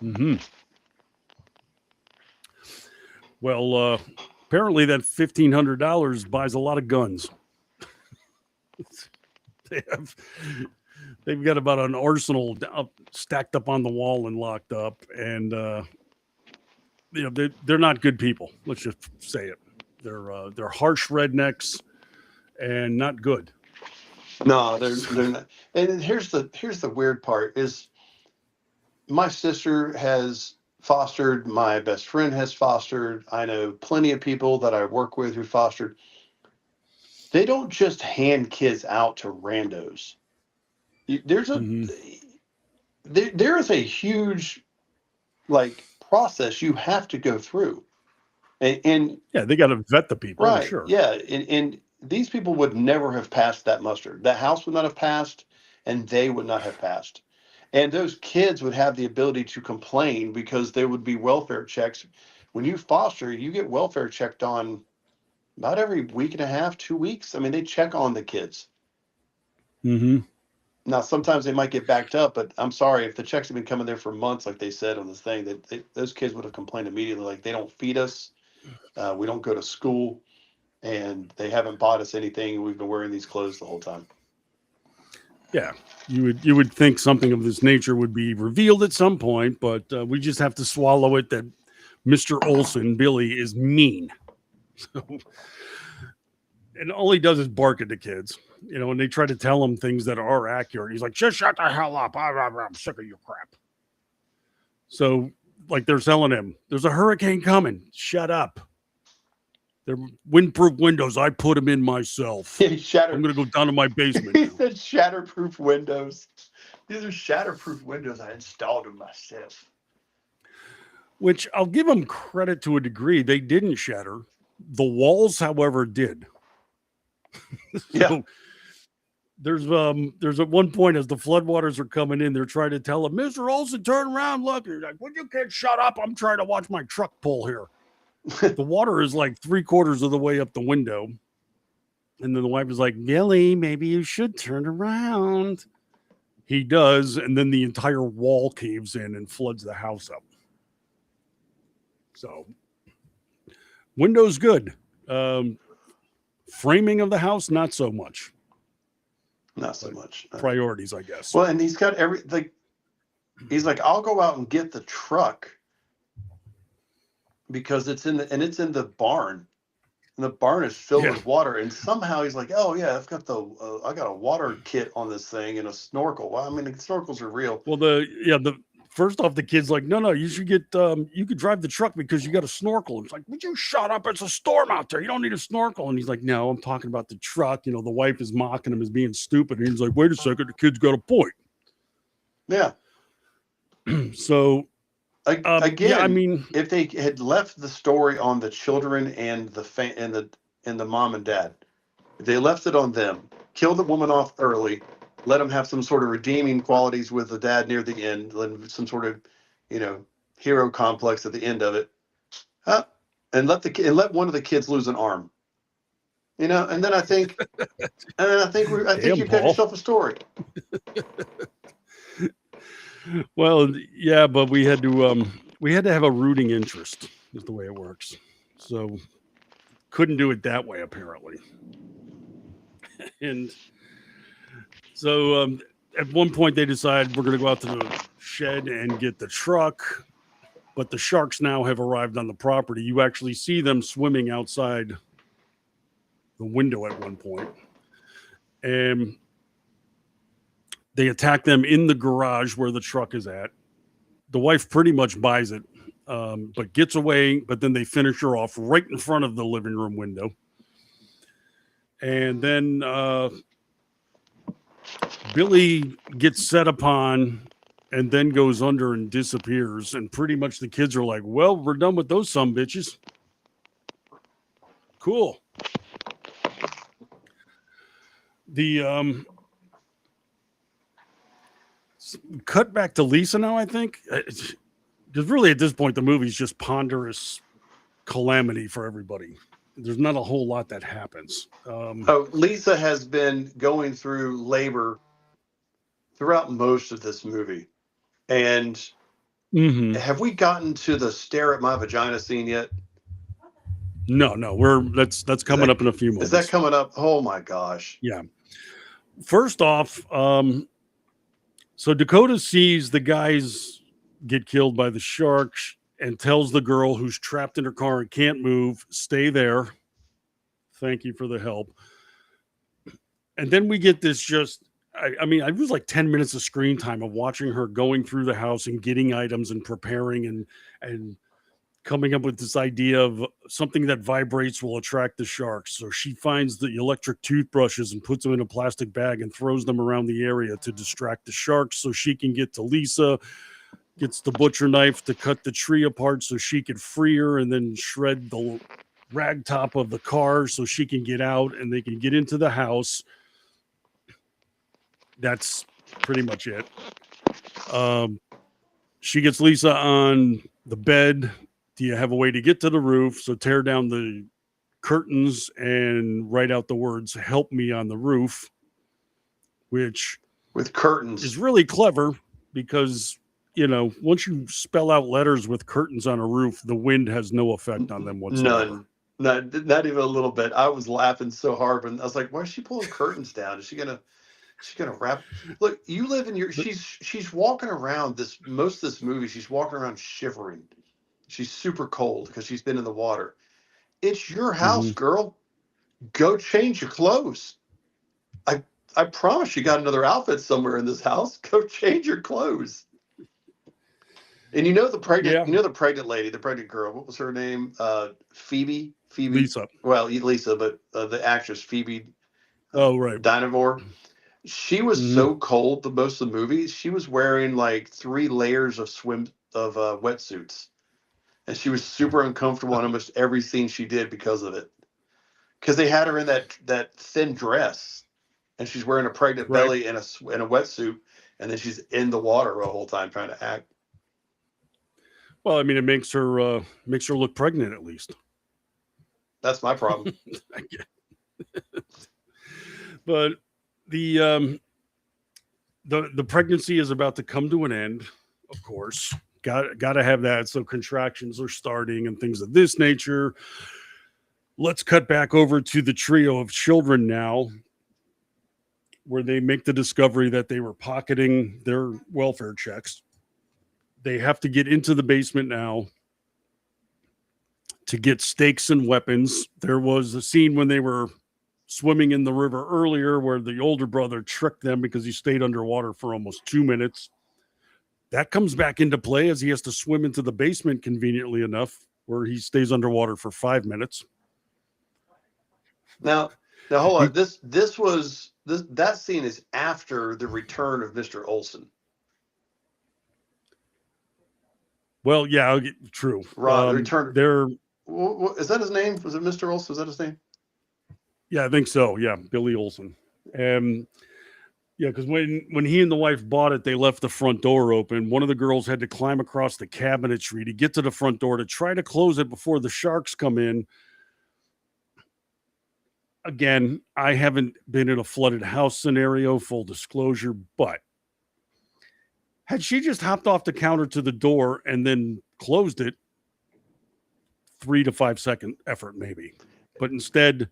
Mm-hmm. Well, apparently that $1,500 buys a lot of guns. They've got about an arsenal stacked up on the wall and locked up, and they're not good people. Let's just say it. They're harsh rednecks and not good. No, they're not. And here's the weird part is my sister has fostered, my best friend has fostered. I know plenty of people that I work with who fostered. They don't just hand kids out to randos. There's there is a huge process you have to go through, and yeah, they got to vet the people, right? Sure, yeah, and these people would never have passed that muster. The house would not have passed, and they would not have passed. And those kids would have the ability to complain because there would be welfare checks. When you foster, you get welfare checked on about every week and a half, 2 weeks. I mean, they check on the kids. Mm-hmm. Now, sometimes they might get backed up, but I'm sorry, if the checks have been coming there for months, like they said on this thing, those kids would have complained immediately. Like, they don't feed us. We don't go to school. And they haven't bought us anything. And we've been wearing these clothes the whole time. Yeah, you would think something of this nature would be revealed at some point, but we just have to swallow it that Mr. Olson, Billy, is mean. And all he does is bark at the kids, and they try to tell him things that are accurate. He's like, just shut the hell up. I'm sick of your crap. So, they're telling him, there's a hurricane coming. Shut up. They're windproof windows. I put them in myself. I'm going to go down to my basement. He said shatterproof windows. These are shatterproof windows. I installed them myself. Which I'll give them credit to a degree. They didn't shatter. The walls, however, did. So there's at one point as the floodwaters are coming in, they're trying to tell him, Mr. Olson, turn around, look. You're like, well, you can't shut up. I'm trying to watch my truck pull here. The water is like 3/4 of the way up the window. And then the wife is like, Billy, maybe you should turn around. He does. And then the entire wall caves in and floods the house up. So, windows good. Framing of the house, not so much. Not so much. Priorities, I guess. Well, and he's got he's like, I'll go out and get the truck because it's in the barn. And the barn is filled with water. And somehow he's like, oh yeah, I got a water kit on this thing and a snorkel. Well, I mean, the snorkels are real. Well, first off, the kid's like, no, you should get, you could drive the truck because you got a snorkel. It's like, would you shut up? It's a storm out there. You don't need a snorkel. And he's like, no, I'm talking about the truck. The wife is mocking him as being stupid. And he's like, wait a second, the kid's got a point. Yeah. So, again, yeah, I mean, if they had left the story on the children and the mom and dad, if they left it on them, killed the woman off early, let them have some sort of redeeming qualities with the dad near the end, some sort of, hero complex at the end of it, and let one of the kids lose an arm, and then I think you've got yourself a story. Well, yeah, but we had to have a rooting interest, is the way it works. So couldn't do it that way, apparently. And so at one point they decide we're going to go out to the shed and get the truck, but the sharks now have arrived on the property. You actually see them swimming outside the window at one point. And they attack them in the garage where the truck is at. The wife pretty much buys it, but gets away, but then they finish her off right in front of the living room window. And then Billy gets set upon and then goes under and disappears. And pretty much the kids are like, well, we're done with those sumbitches. Cool. The cut back to Lisa now, I think. Because really at this point, the movie's just ponderous calamity for everybody. There's not a whole lot that happens. Lisa has been going through labor throughout most of this movie. And have we gotten to the stare at my vagina scene yet? No, that's coming up in a few moments. Is that coming up? Oh my gosh. Yeah. First off, so Dakota sees the guys get killed by the sharks and tells the girl who's trapped in her car and can't move, stay there. Thank you for the help. And then we get this I mean, it was like 10 minutes of screen time of watching her going through the house and getting items and preparing and coming up with this idea of something that vibrates will attract the sharks. So she finds the electric toothbrushes and puts them in a plastic bag and throws them around the area to distract the sharks so she can get to Lisa, gets the butcher knife to cut the tree apart so she could free her and then shred the rag top of the car so she can get out and they can get into the house. That's pretty much it. She gets Lisa on the bed. Do you have a way to get to the roof? So tear down the curtains and write out the words, help me on the roof, which with curtains is really clever because, once you spell out letters with curtains on a roof, the wind has no effect on them whatsoever. None. Not even a little bit. I was laughing so hard when I was like, why is she pulling curtains down? Is she gonna wrap? Look, you live in she's walking around most of this movie, she's walking around shivering. She's super cold because she's been in the water. It's your house, girl. Go change your clothes. I promise you got another outfit somewhere in this house. Go change your clothes. And the pregnant lady, the pregnant girl, what was her name? Phoebe. Lisa. Well, Lisa, but the actress Phoebe. Oh, right. Dynavore. She was so cold the most of the movie. She was wearing like 3 layers of wetsuits. And she was super uncomfortable on almost every scene she did because of it. Because they had her in that thin dress, and she's wearing a pregnant belly and a wetsuit, and then she's in the water the whole time trying to act. Well, I mean, it makes her look pregnant at least. That's my problem. I get- but the pregnancy is about to come to an end, of course. Got to have that. So contractions are starting and things of this nature. Let's cut back over to the trio of children now, where they make the discovery that they were pocketing their welfare checks. They have to get into the basement now to get stakes and weapons. There was a scene when they were swimming in the river earlier where the older brother tricked them because he stayed underwater for almost 2 minutes. That comes back into play as he has to swim into the basement conveniently enough where he stays underwater for 5 minutes. Now hold on. That scene is after the return of Mr. Olson. Well, yeah, true. Right, return. There. Is that his name? Was it Mr. Olson? Is that his name? Yeah, I think so. Yeah, Billy Olson. Yeah, because when he and the wife bought it, they left the front door open. One of the girls had to climb across the cabinetry to get to the front door to try to close it before the sharks come in. Again, I haven't been in a flooded house scenario, full disclosure, but had she just hopped off the counter to the door and then closed it, 3 to 5 second effort maybe. But instead,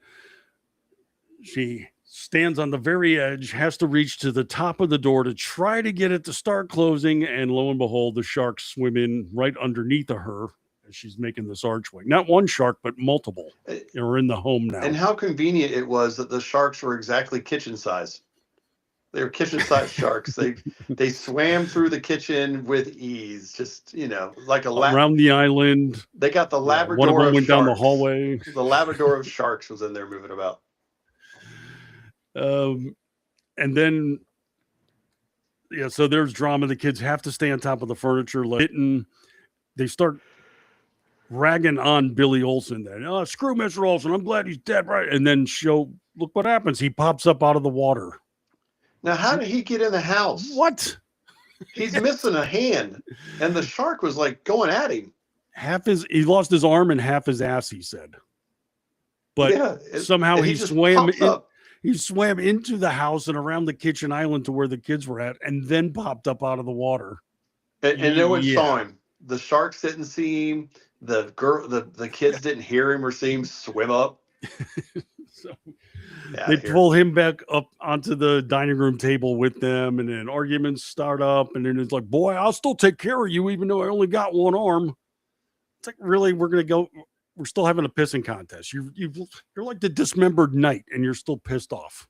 she stands on the very edge, has to reach to the top of the door to try to get it to start closing, and lo and behold, the sharks swim in right underneath of her as she's making this archway. Not one shark, but multiple are in the home now. And how convenient it was that the sharks were exactly kitchen size. They were kitchen-sized sharks. They swam through the kitchen with ease, just like around the island. They got the Labrador. One of them of went sharks. down the hallway. The Labrador of sharks was in there moving about. And then, so there's drama. The kids have to stay on top of the furniture. They start ragging on Billy Olson. Then, oh, screw Mr. Olson. I'm glad he's dead, right? And then look what happens. He pops up out of the water. Now, how did he get in the house? What? He's missing a hand, and the shark was like going at him. He lost his arm and half his ass, he said. But somehow he swam in. He swam into the house and around the kitchen island to where the kids were at, and then popped up out of the water. And no one saw him. The sharks didn't see him. The kids didn't hear him or see him swim up. They pull him back up onto the dining room table with them, and then arguments start up, and then it's like, boy, I'll still take care of you, even though I only got one arm. It's like, really, we're still having a pissing contest. You're like the dismembered knight, and you're still pissed off.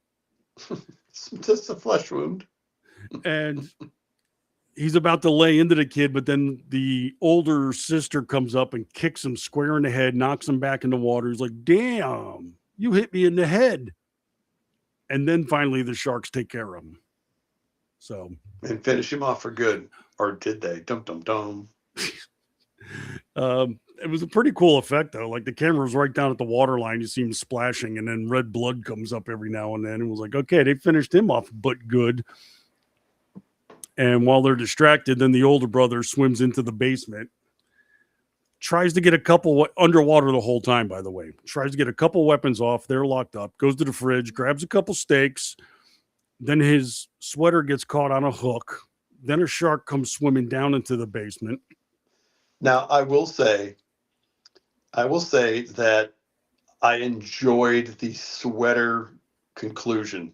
It's just a flesh wound. And he's about to lay into the kid, but then the older sister comes up and kicks him square in the head, knocks him back in the water. He's like, damn, you hit me in the head. And then finally the sharks take care of him. And finish him off for good. Or did they? Dum, dum, dum. It was a pretty cool effect, though. Like, the camera was right down at the water line. You see him splashing, and then red blood comes up every now and then. It was like, okay, they finished him off, but good. And while they're distracted, then the older brother swims into the basement. Tries to get a couple underwater the whole time, by the way. Tries to get a couple weapons off. They're locked up. Goes to the fridge, grabs a couple steaks. Then his sweater gets caught on a hook. Then a shark comes swimming down into the basement. Now, I will say that I enjoyed the sweater conclusion.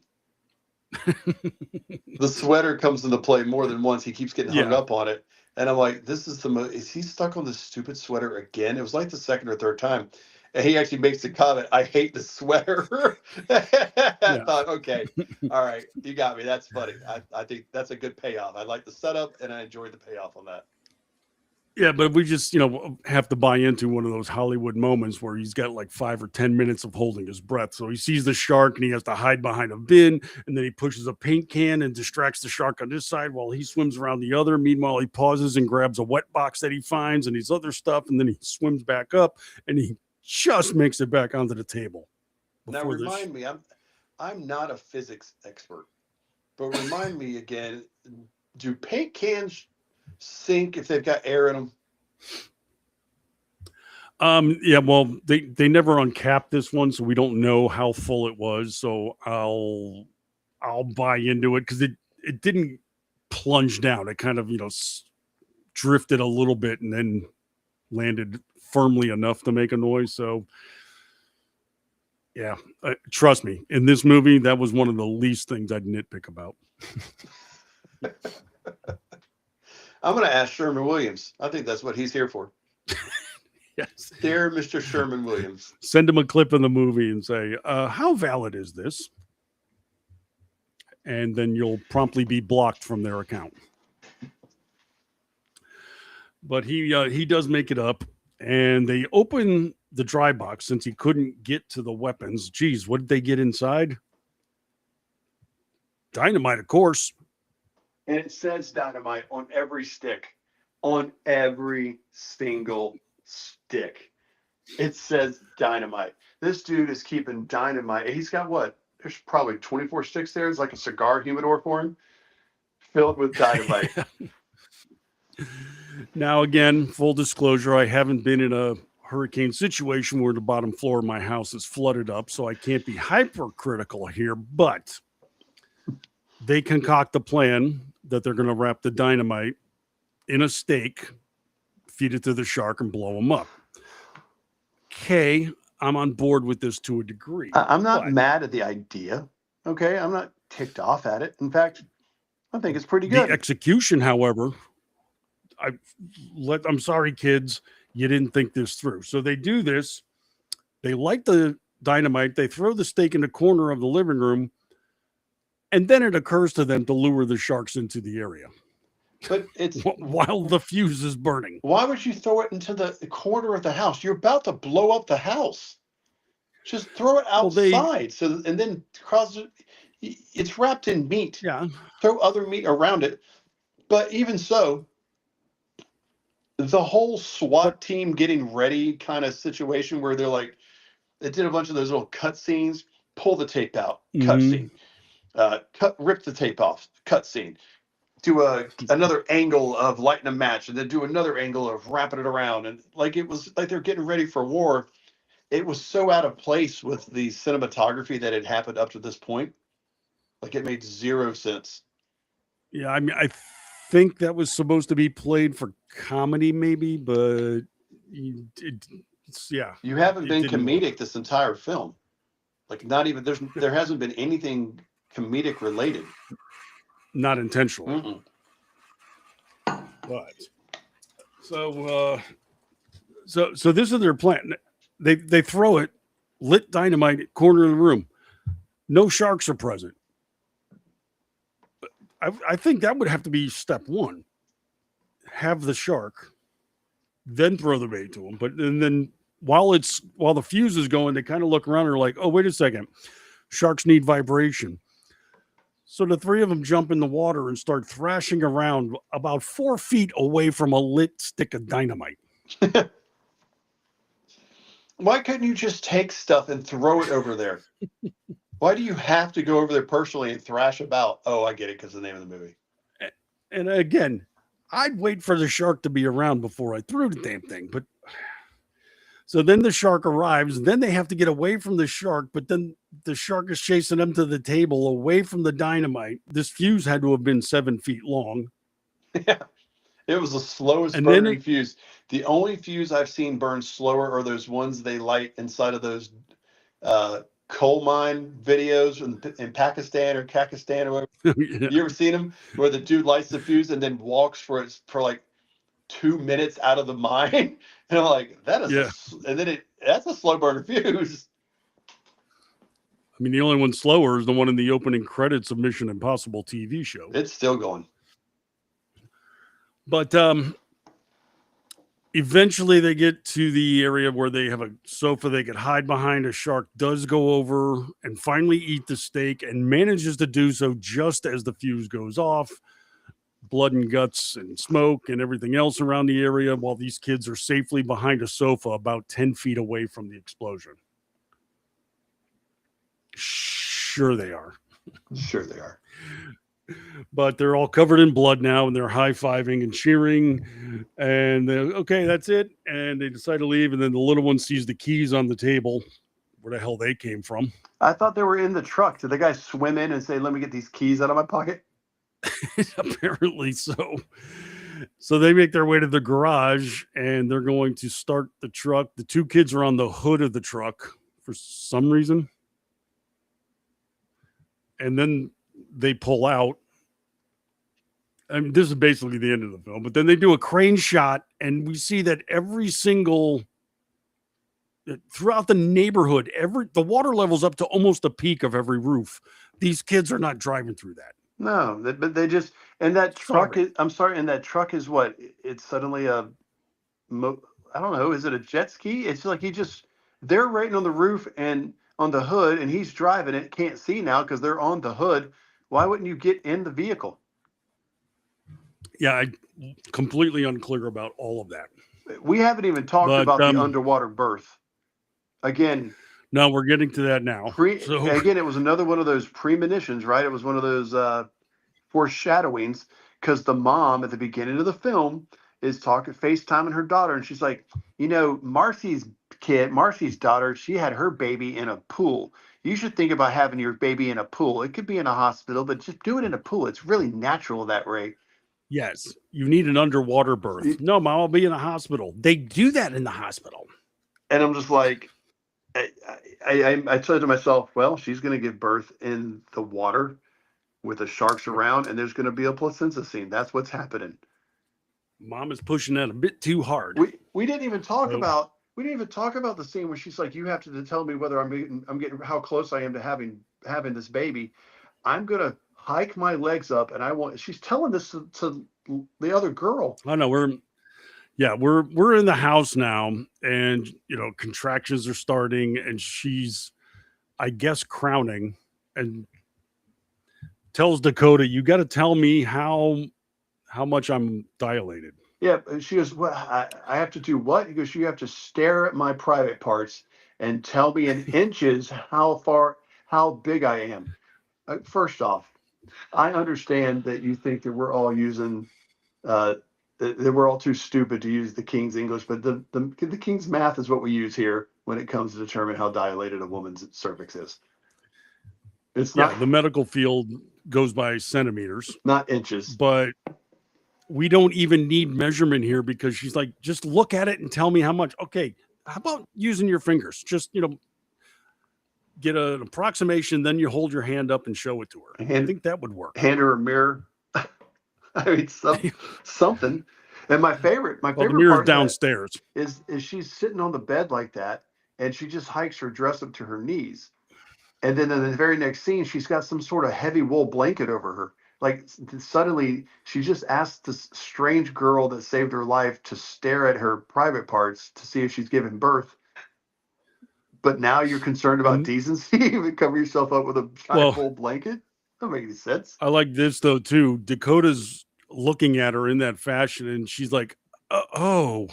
The sweater comes into play more than once. He keeps getting hung up on it. And I'm like, this is is he stuck on this stupid sweater again? It was like the second or third time. And he actually makes the comment, I hate the sweater. I thought, okay, all right, you got me. That's funny. I think that's a good payoff. I like the setup, and I enjoyed the payoff on that. Yeah, but we just, have to buy into one of those Hollywood moments where he's got like 5 or 10 minutes of holding his breath. So he sees the shark and he has to hide behind a bin, and then he pushes a paint can and distracts the shark on this side while he swims around the other. Meanwhile, he pauses and grabs a wet box that he finds and his other stuff, and then he swims back up and he just makes it back onto the table. Now remind me, I'm not a physics expert, but remind me again, do paint cans sink if they've got air in them? Yeah, well, they never uncapped this one, so we don't know how full it was. So I'll buy into it because it didn't plunge down. It kind of drifted a little bit and then landed firmly enough to make a noise. So yeah, trust me, in this movie, that was one of the least things I'd nitpick about. I'm going to ask Sherman Williams. I think that's what he's here for. Yes. Dear Mr. Sherman Williams. Send him a clip of the movie and say, how valid is this? And then you'll promptly be blocked from their account. But he does make it up, and they open the dry box since he couldn't get to the weapons. Geez, what did they get inside? Dynamite, of course. And it says dynamite on every stick. On every single stick. It says dynamite. This dude is keeping dynamite. He's got what? There's probably 24 sticks there. It's like a cigar humidor for him. Filled with dynamite. Now, again, full disclosure, I haven't been in a hurricane situation where the bottom floor of my house is flooded up, so I can't be hypercritical here, but they concoct a plan that they're going to wrap the dynamite in a steak, feed it to the shark, and blow him up. Okay, I'm on board with this to a degree. I'm not mad at the idea, okay? I'm not ticked off at it. In fact, I think it's pretty good. The execution, however, I'm sorry, kids, you didn't think this through. So they do this. They light the dynamite. They throw the steak in the corner of the living room. And then it occurs to them to lure the sharks into the area. But it's while the fuse is burning. Why would you throw it into the corner of the house? You're about to blow up the house. Just throw it outside. And then cause it's wrapped in meat. Yeah. Throw other meat around it. But even so, the whole SWAT team getting ready kind of situation where they're like, they did a bunch of those little cut scenes, pull the tape out, cut scene, rip the tape off, cut scene, do another angle of lighting a match, and then do another angle of wrapping it around. And like, it was like they're getting ready for war. It was so out of place with the cinematography that had happened up to this point. Like, it made zero sense. Yeah, I mean, I think that was supposed to be played for comedy, maybe, but yeah. You haven't been comedic this entire film. Like, not even there hasn't been anything comedic related. Not intentional. But so this is their plan. They throw it, lit dynamite, corner of the room. No sharks are present. I think that would have to be step one. Have the shark, then throw the bait to him. But and then while the fuse is going, they kind of look around and are like, oh, wait a second. Sharks need vibration. So the three of them jump in the water and start thrashing around about 4 feet away from a lit stick of dynamite. Why couldn't you just take stuff and throw it over there? Why do you have to go over there personally and thrash about? Oh, I get it, because of the name of the movie. And again, I'd wait for the shark to be around before I threw the damn thing. But so then the shark arrives, and then they have to get away from the shark, but then the shark is chasing them to the table away from the dynamite. This fuse had to have been 7 feet long. Yeah. It was the slowest burning fuse. The only fuse I've seen burn slower are those ones they light inside of those coal mine videos in Pakistan or Kakistan or whatever. Yeah. You ever seen them where the dude lights the fuse and then walks for like 2 minutes out of the mine? And I'm like, that is, and then that's a slow burn fuse. I mean, the only one slower is the one in the opening credits of Mission Impossible TV show. It's still going. But eventually they get to the area where they have a sofa they could hide behind. A shark does go over and finally eat the steak and manages to do so just as the fuse goes off. Blood and guts and smoke and everything else around the area while these kids are safely behind a sofa about 10 feet away from the explosion. Sure they are. Sure they are. But they're all covered in blood now, and they're high-fiving and cheering. And they're, okay, that's it. And they decide to leave. And then the little one sees the keys on the table, where the hell they came from. I thought they were in the truck. Did the guy swim in and say, "Let me get these keys out of my pocket"? Apparently so. So they make their way to the garage, and they're going to start the truck. The two kids are on the hood of the truck for some reason. And then they pull out. I mean, this is basically the end of the film. But then they do a crane shot, and we see that every single throughout the neighborhood, the water level's up to almost the peak of every roof. These kids are not driving through that. No, but they just, and that truck is, I'm sorry, and that truck is what? It's suddenly I don't know, is it a jet ski? It's like they're right on the roof and on the hood, and he's driving it, can't see now because they're on the hood. Why wouldn't you get in the vehicle? Yeah, I'm completely unclear about all of that. We haven't even talked about the underwater birth. Again. No, we're getting to that now. Again, it was another one of those premonitions, right? It was one of those foreshadowings, because the mom at the beginning of the film is FaceTiming her daughter, and she's like, Marcy's daughter, she had her baby in a pool. You should think about having your baby in a pool. It could be in a hospital, but just do it in a pool. It's really natural that way. Yes, you need an underwater birth. No, Mom, I'll be in a hospital. They do that in the hospital. And I'm just like, I said to myself, well, she's going to give birth in the water with the sharks around, and there's going to be a placenta scene. That's what's happening. Mom is pushing that a bit too hard. We didn't even talk about the scene where she's like, you have to tell me whether I'm getting how close I am to having this baby. I'm going to hike my legs up, and she's telling this to the other girl. I know we're in the house now, and contractions are starting, and she's, I guess, crowning, and tells Dakota, "You got to tell me how much I'm dilated." Yeah, she goes, "Well, I have to do what?" He goes, "You have to stare at my private parts and tell me in inches how big I am." First off, I understand that you think that we're all using. That we're all too stupid to use the King's English, but the King's math is what we use here when it comes to determine how dilated a woman's cervix is. It's not the medical field goes by centimeters, not inches. But we don't even need measurement here, because she's like, just look at it and tell me how much. Okay, how about using your fingers? Just get an approximation, then you hold your hand up and show it to her. I think that would work. Hand her a mirror. I mean, something. And my favorite the mirror's part downstairs is she's sitting on the bed like that, and she just hikes her dress up to her knees, and then in the very next scene, she's got some sort of heavy wool blanket over her. Like, suddenly, she just asked this strange girl that saved her life to stare at her private parts to see if she's giving birth. But now you're concerned about decency and cover yourself up with a giant wool blanket? That doesn't make any sense. I like this, though, too. Dakota's looking at her in that fashion, and she's like, oh,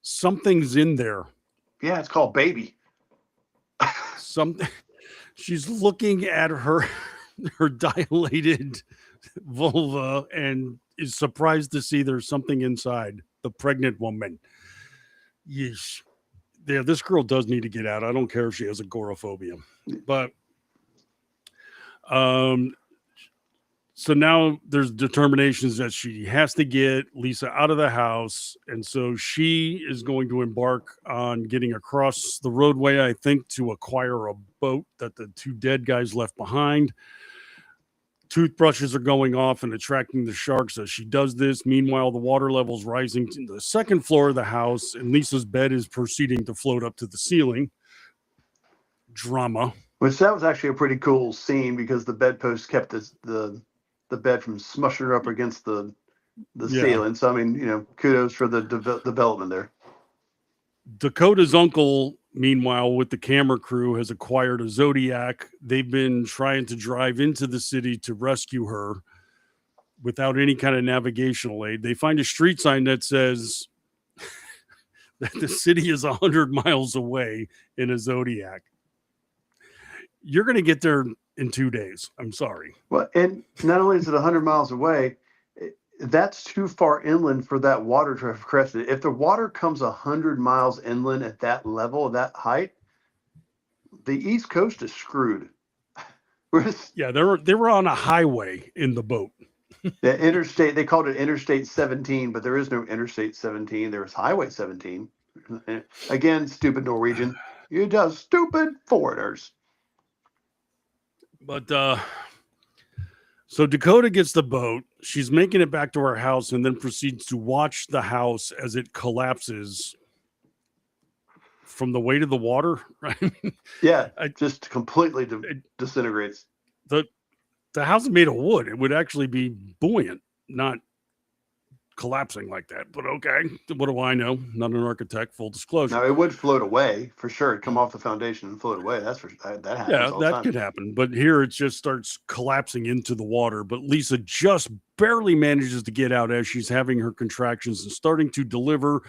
something's in there. Yeah, it's called baby. Something. She's looking at her dilated vulva and is surprised to see there's something inside the pregnant woman. Yeesh. Yeah, this girl does need to get out. I don't care if she has agoraphobia. But so now there's determinations that she has to get Lisa out of the house. And so she is going to embark on getting across the roadway, I think, to acquire a boat that the two dead guys left behind. Toothbrushes are going off and attracting the sharks as she does this. Meanwhile, the water level's rising to the second floor of the house, and Lisa's bed is proceeding to float up to the ceiling. Drama. Which that was actually a pretty cool scene, because the bedpost kept the bed from smushing her up against the ceiling. So, I mean, kudos for the development there. Dakota's uncle, meanwhile, with the camera crew, has acquired a Zodiac. They've been trying to drive into the city to rescue her without any kind of navigational aid. They find a street sign that says that the city is 100 miles away in a Zodiac. You're going to get there in 2 days. I'm sorry. Well, and not only is it 100 miles away, that's too far inland for that water to have crested. If the water comes 100 miles inland at that level, that height, the East Coast is screwed. Whereas Yeah, they were on a highway in the boat. the interstate, they called it Interstate 17, but there is no Interstate 17. There's Highway 17. Again, stupid Norwegian. You just stupid foreigners. But so Dakota gets the boat. She's making it back to her house and then proceeds to watch the house as it collapses from the weight of the water. Right? Yeah, just completely disintegrates. The house is made of wood. It would actually be buoyant, not collapsing like that. But okay, what do I know? Not an architect, full disclosure. Now, it would float away for sure. It'd come off the foundation and float away. That's for that happens. Yeah, all the that time. could happen. But here it just starts collapsing into the water. But Lisa just barely manages to get out as she's having her contractions and starting to deliver.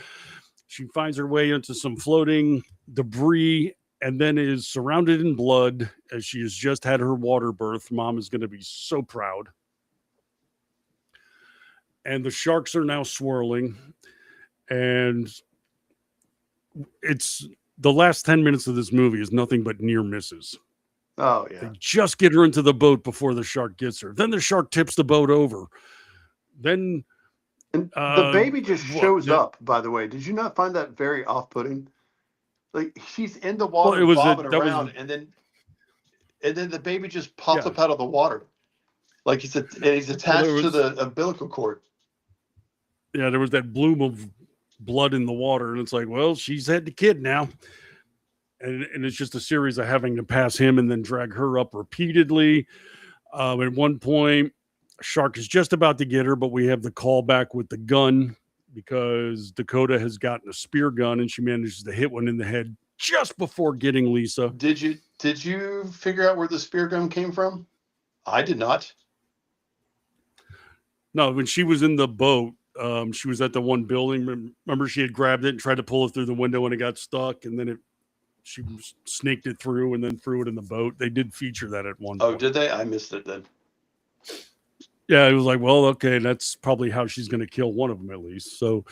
She finds her way into some floating debris and then is surrounded in blood as she has just had her water birth. Mom is going to be so proud. And the sharks are now swirling. And it's the last 10 minutes of this movie is nothing but near misses. Oh, yeah. They just get her into the boat before the shark gets her. Then the shark tips the boat over. Then the baby just shows up, by the way. Did you not find that very off-putting? Like, she's in the water bobbing around, and then the baby just pops up out of the water. Like he's attached to the umbilical cord. Yeah, there was that bloom of blood in the water, and it's like, well, she's had the kid now. And it's just a series of having to pass him and then drag her up repeatedly. At one point, a shark is just about to get her, but we have the call back with the gun because Dakota has gotten a spear gun and she manages to hit one in the head just before getting Lisa. Did you figure out where the spear gun came from? I did not. No, when she was in the boat, she was at the one building. Remember, she had grabbed it and tried to pull it through the window and it got stuck, and then she snaked it through and then threw it in the boat. They did feature that at one point. Oh, did they? I missed it then. Yeah, it was like, well, okay, that's probably how she's going to kill one of them at least. So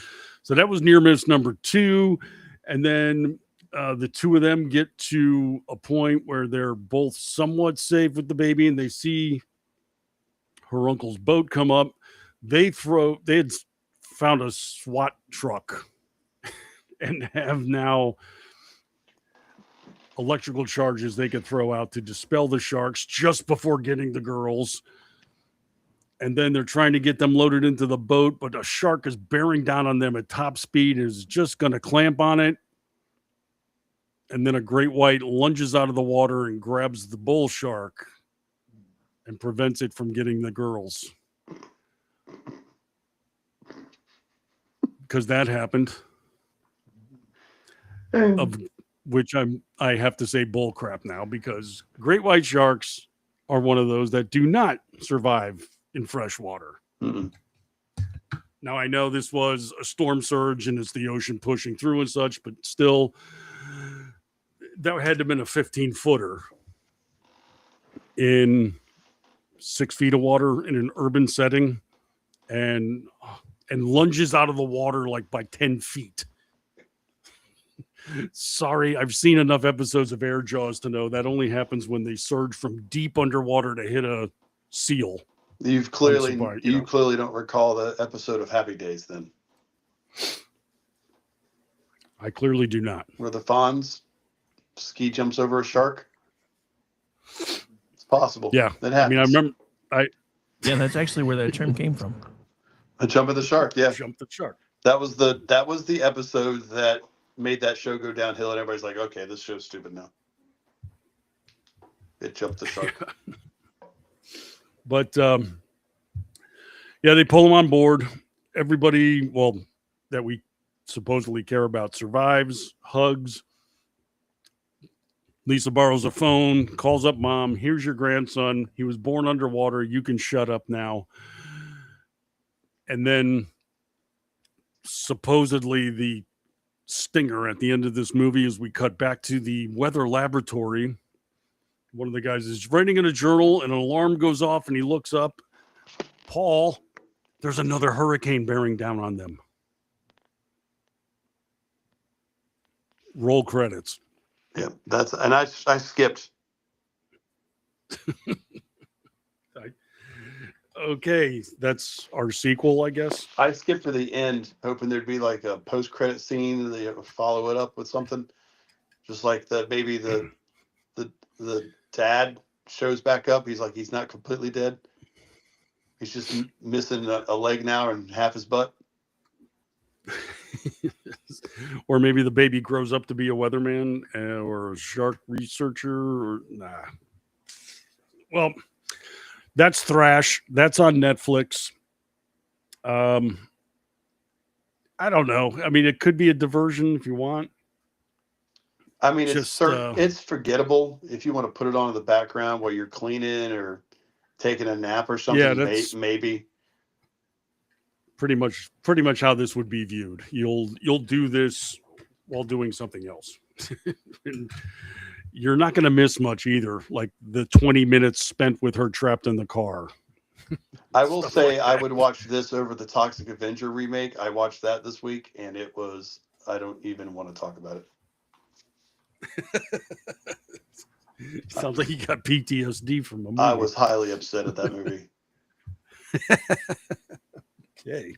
that was near miss number 2. And then the two of them get to a point where they're both somewhat safe with the baby, and they see her uncle's boat come up. They had found a SWAT truck and have now electrical charges they could throw out to dispel the sharks just before getting the girls. And then they're trying to get them loaded into the boat, but a shark is bearing down on them at top speed and is just going to clamp on it. And then a great white lunges out of the water and grabs the bull shark and prevents it from getting the girls. Because that happened. Of which I have to say bull crap now, because great white sharks are one of those that do not survive in fresh water. Mm-mm. Now, I know this was a storm surge and it's the ocean pushing through and such, but still, that had to have been a 15-footer in 6 feet of water in an urban setting and lunges out of the water like by 10 feet. Sorry, I've seen enough episodes of Air Jaws to know that only happens when they surge from deep underwater to hit a seal. You clearly don't recall the episode of Happy Days then. I clearly do not. Where the Fonz ski jumps over a shark. It's possible. Yeah. That happens. I mean, I remember Yeah, that's actually where that term came from. A jump of the shark, yeah. Jump the shark. That was the episode that made that show go downhill, and everybody's like, okay, this show's stupid now. It jumped the shark. But they pull him on board. Everybody, that we supposedly care about survives, hugs. Lisa borrows a phone, calls up mom. Here's your grandson. He was born underwater. You can shut up now. And then supposedly the stinger at the end of this movie is we cut back to the weather laboratory One of the guys is writing in a journal, and an alarm goes off, and he looks up. Paul, there's another hurricane bearing down on them. Roll credits. Yeah, and I skipped. Okay, that's our sequel, I guess. I skipped to the end, hoping there'd be like a post-credit scene, and they follow it up with something, just like maybe the dad shows back up. He's not completely dead. He's just missing a leg now and half his butt. Or maybe the baby grows up to be a weatherman or a shark researcher. Or nah. Well, that's Thrash. That's on Netflix. I don't know. I mean, it could be a diversion if you want. I mean, it's forgettable if you want to put it on in the background while you're cleaning or taking a nap or something. Yeah, that's maybe pretty much how this would be viewed. You'll do this while doing something else. You're not going to miss much either, like the 20 minutes spent with her trapped in the car. I will say I would watch this over the Toxic Avenger remake. I watched that this week, and it was, I don't even want to talk about it. Sounds like you got PTSD from a movie. I was highly upset at that movie. Okay.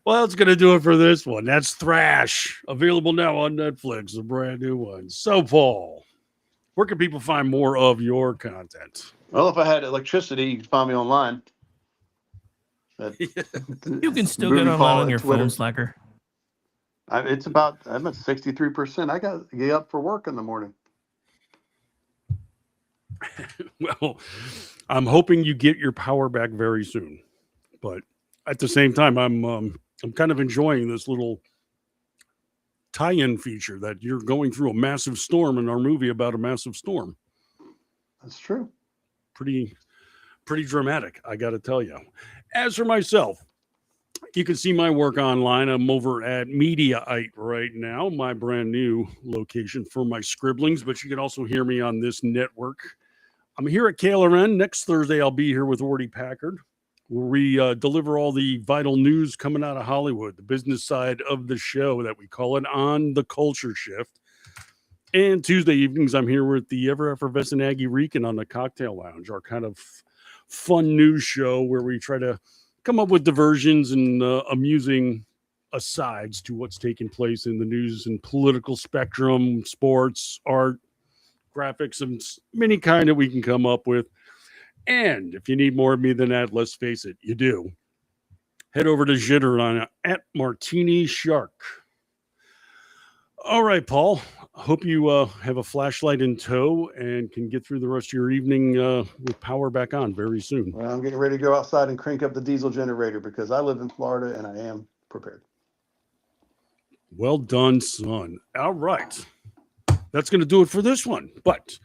Well, that's going to do it for this one. That's Thrash, available now on Netflix, a brand new one. So, Paul, where can people find more of your content? Well, if I had electricity, you could find me online. You can still get online on your phone, Slacker. I'm at 63%. I got to get up for work in the morning. Well, I'm hoping you get your power back very soon. But at the same time, I'm kind of enjoying this little tie-in feature that you're going through a massive storm in our movie about a massive storm. That's true. Pretty dramatic, I got to tell you. As for myself, you can see my work online. I'm over at Mediaite right now, my brand new location for my scribblings, but you can also hear me on this network. I'm here at KLRN. Next Thursday, I'll be here with Ordy Packard, where we deliver all the vital news coming out of Hollywood, the business side of the show that we call it On the Culture Shift. And Tuesday evenings, I'm here with the ever-effervescent Aggie Rican on the Cocktail Lounge, our kind of fun news show where we try to come up with diversions and amusing asides to what's taking place in the news and political spectrum, sports, art, graphics, and many kind that we can come up with. And if you need more of me than that, let's face it, you do. Head over to Jitter on @Martini Shark. All right, Paul. Hope you have a flashlight in tow and can get through the rest of your evening with power back on very soon. Well, I'm getting ready to go outside and crank up the diesel generator because I live in Florida and I am prepared. Well done, son. All right. That's going to do it for this one. But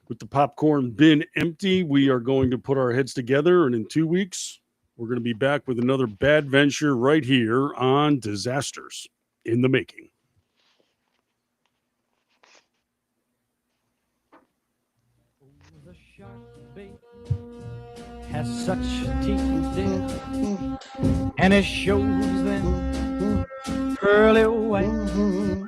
with the popcorn bin empty, we are going to put our heads together, and in 2 weeks, we're going to be back with another bad venture right here on Disasters in the Making. The shark bait has such teeth in, and it shows them pearly white.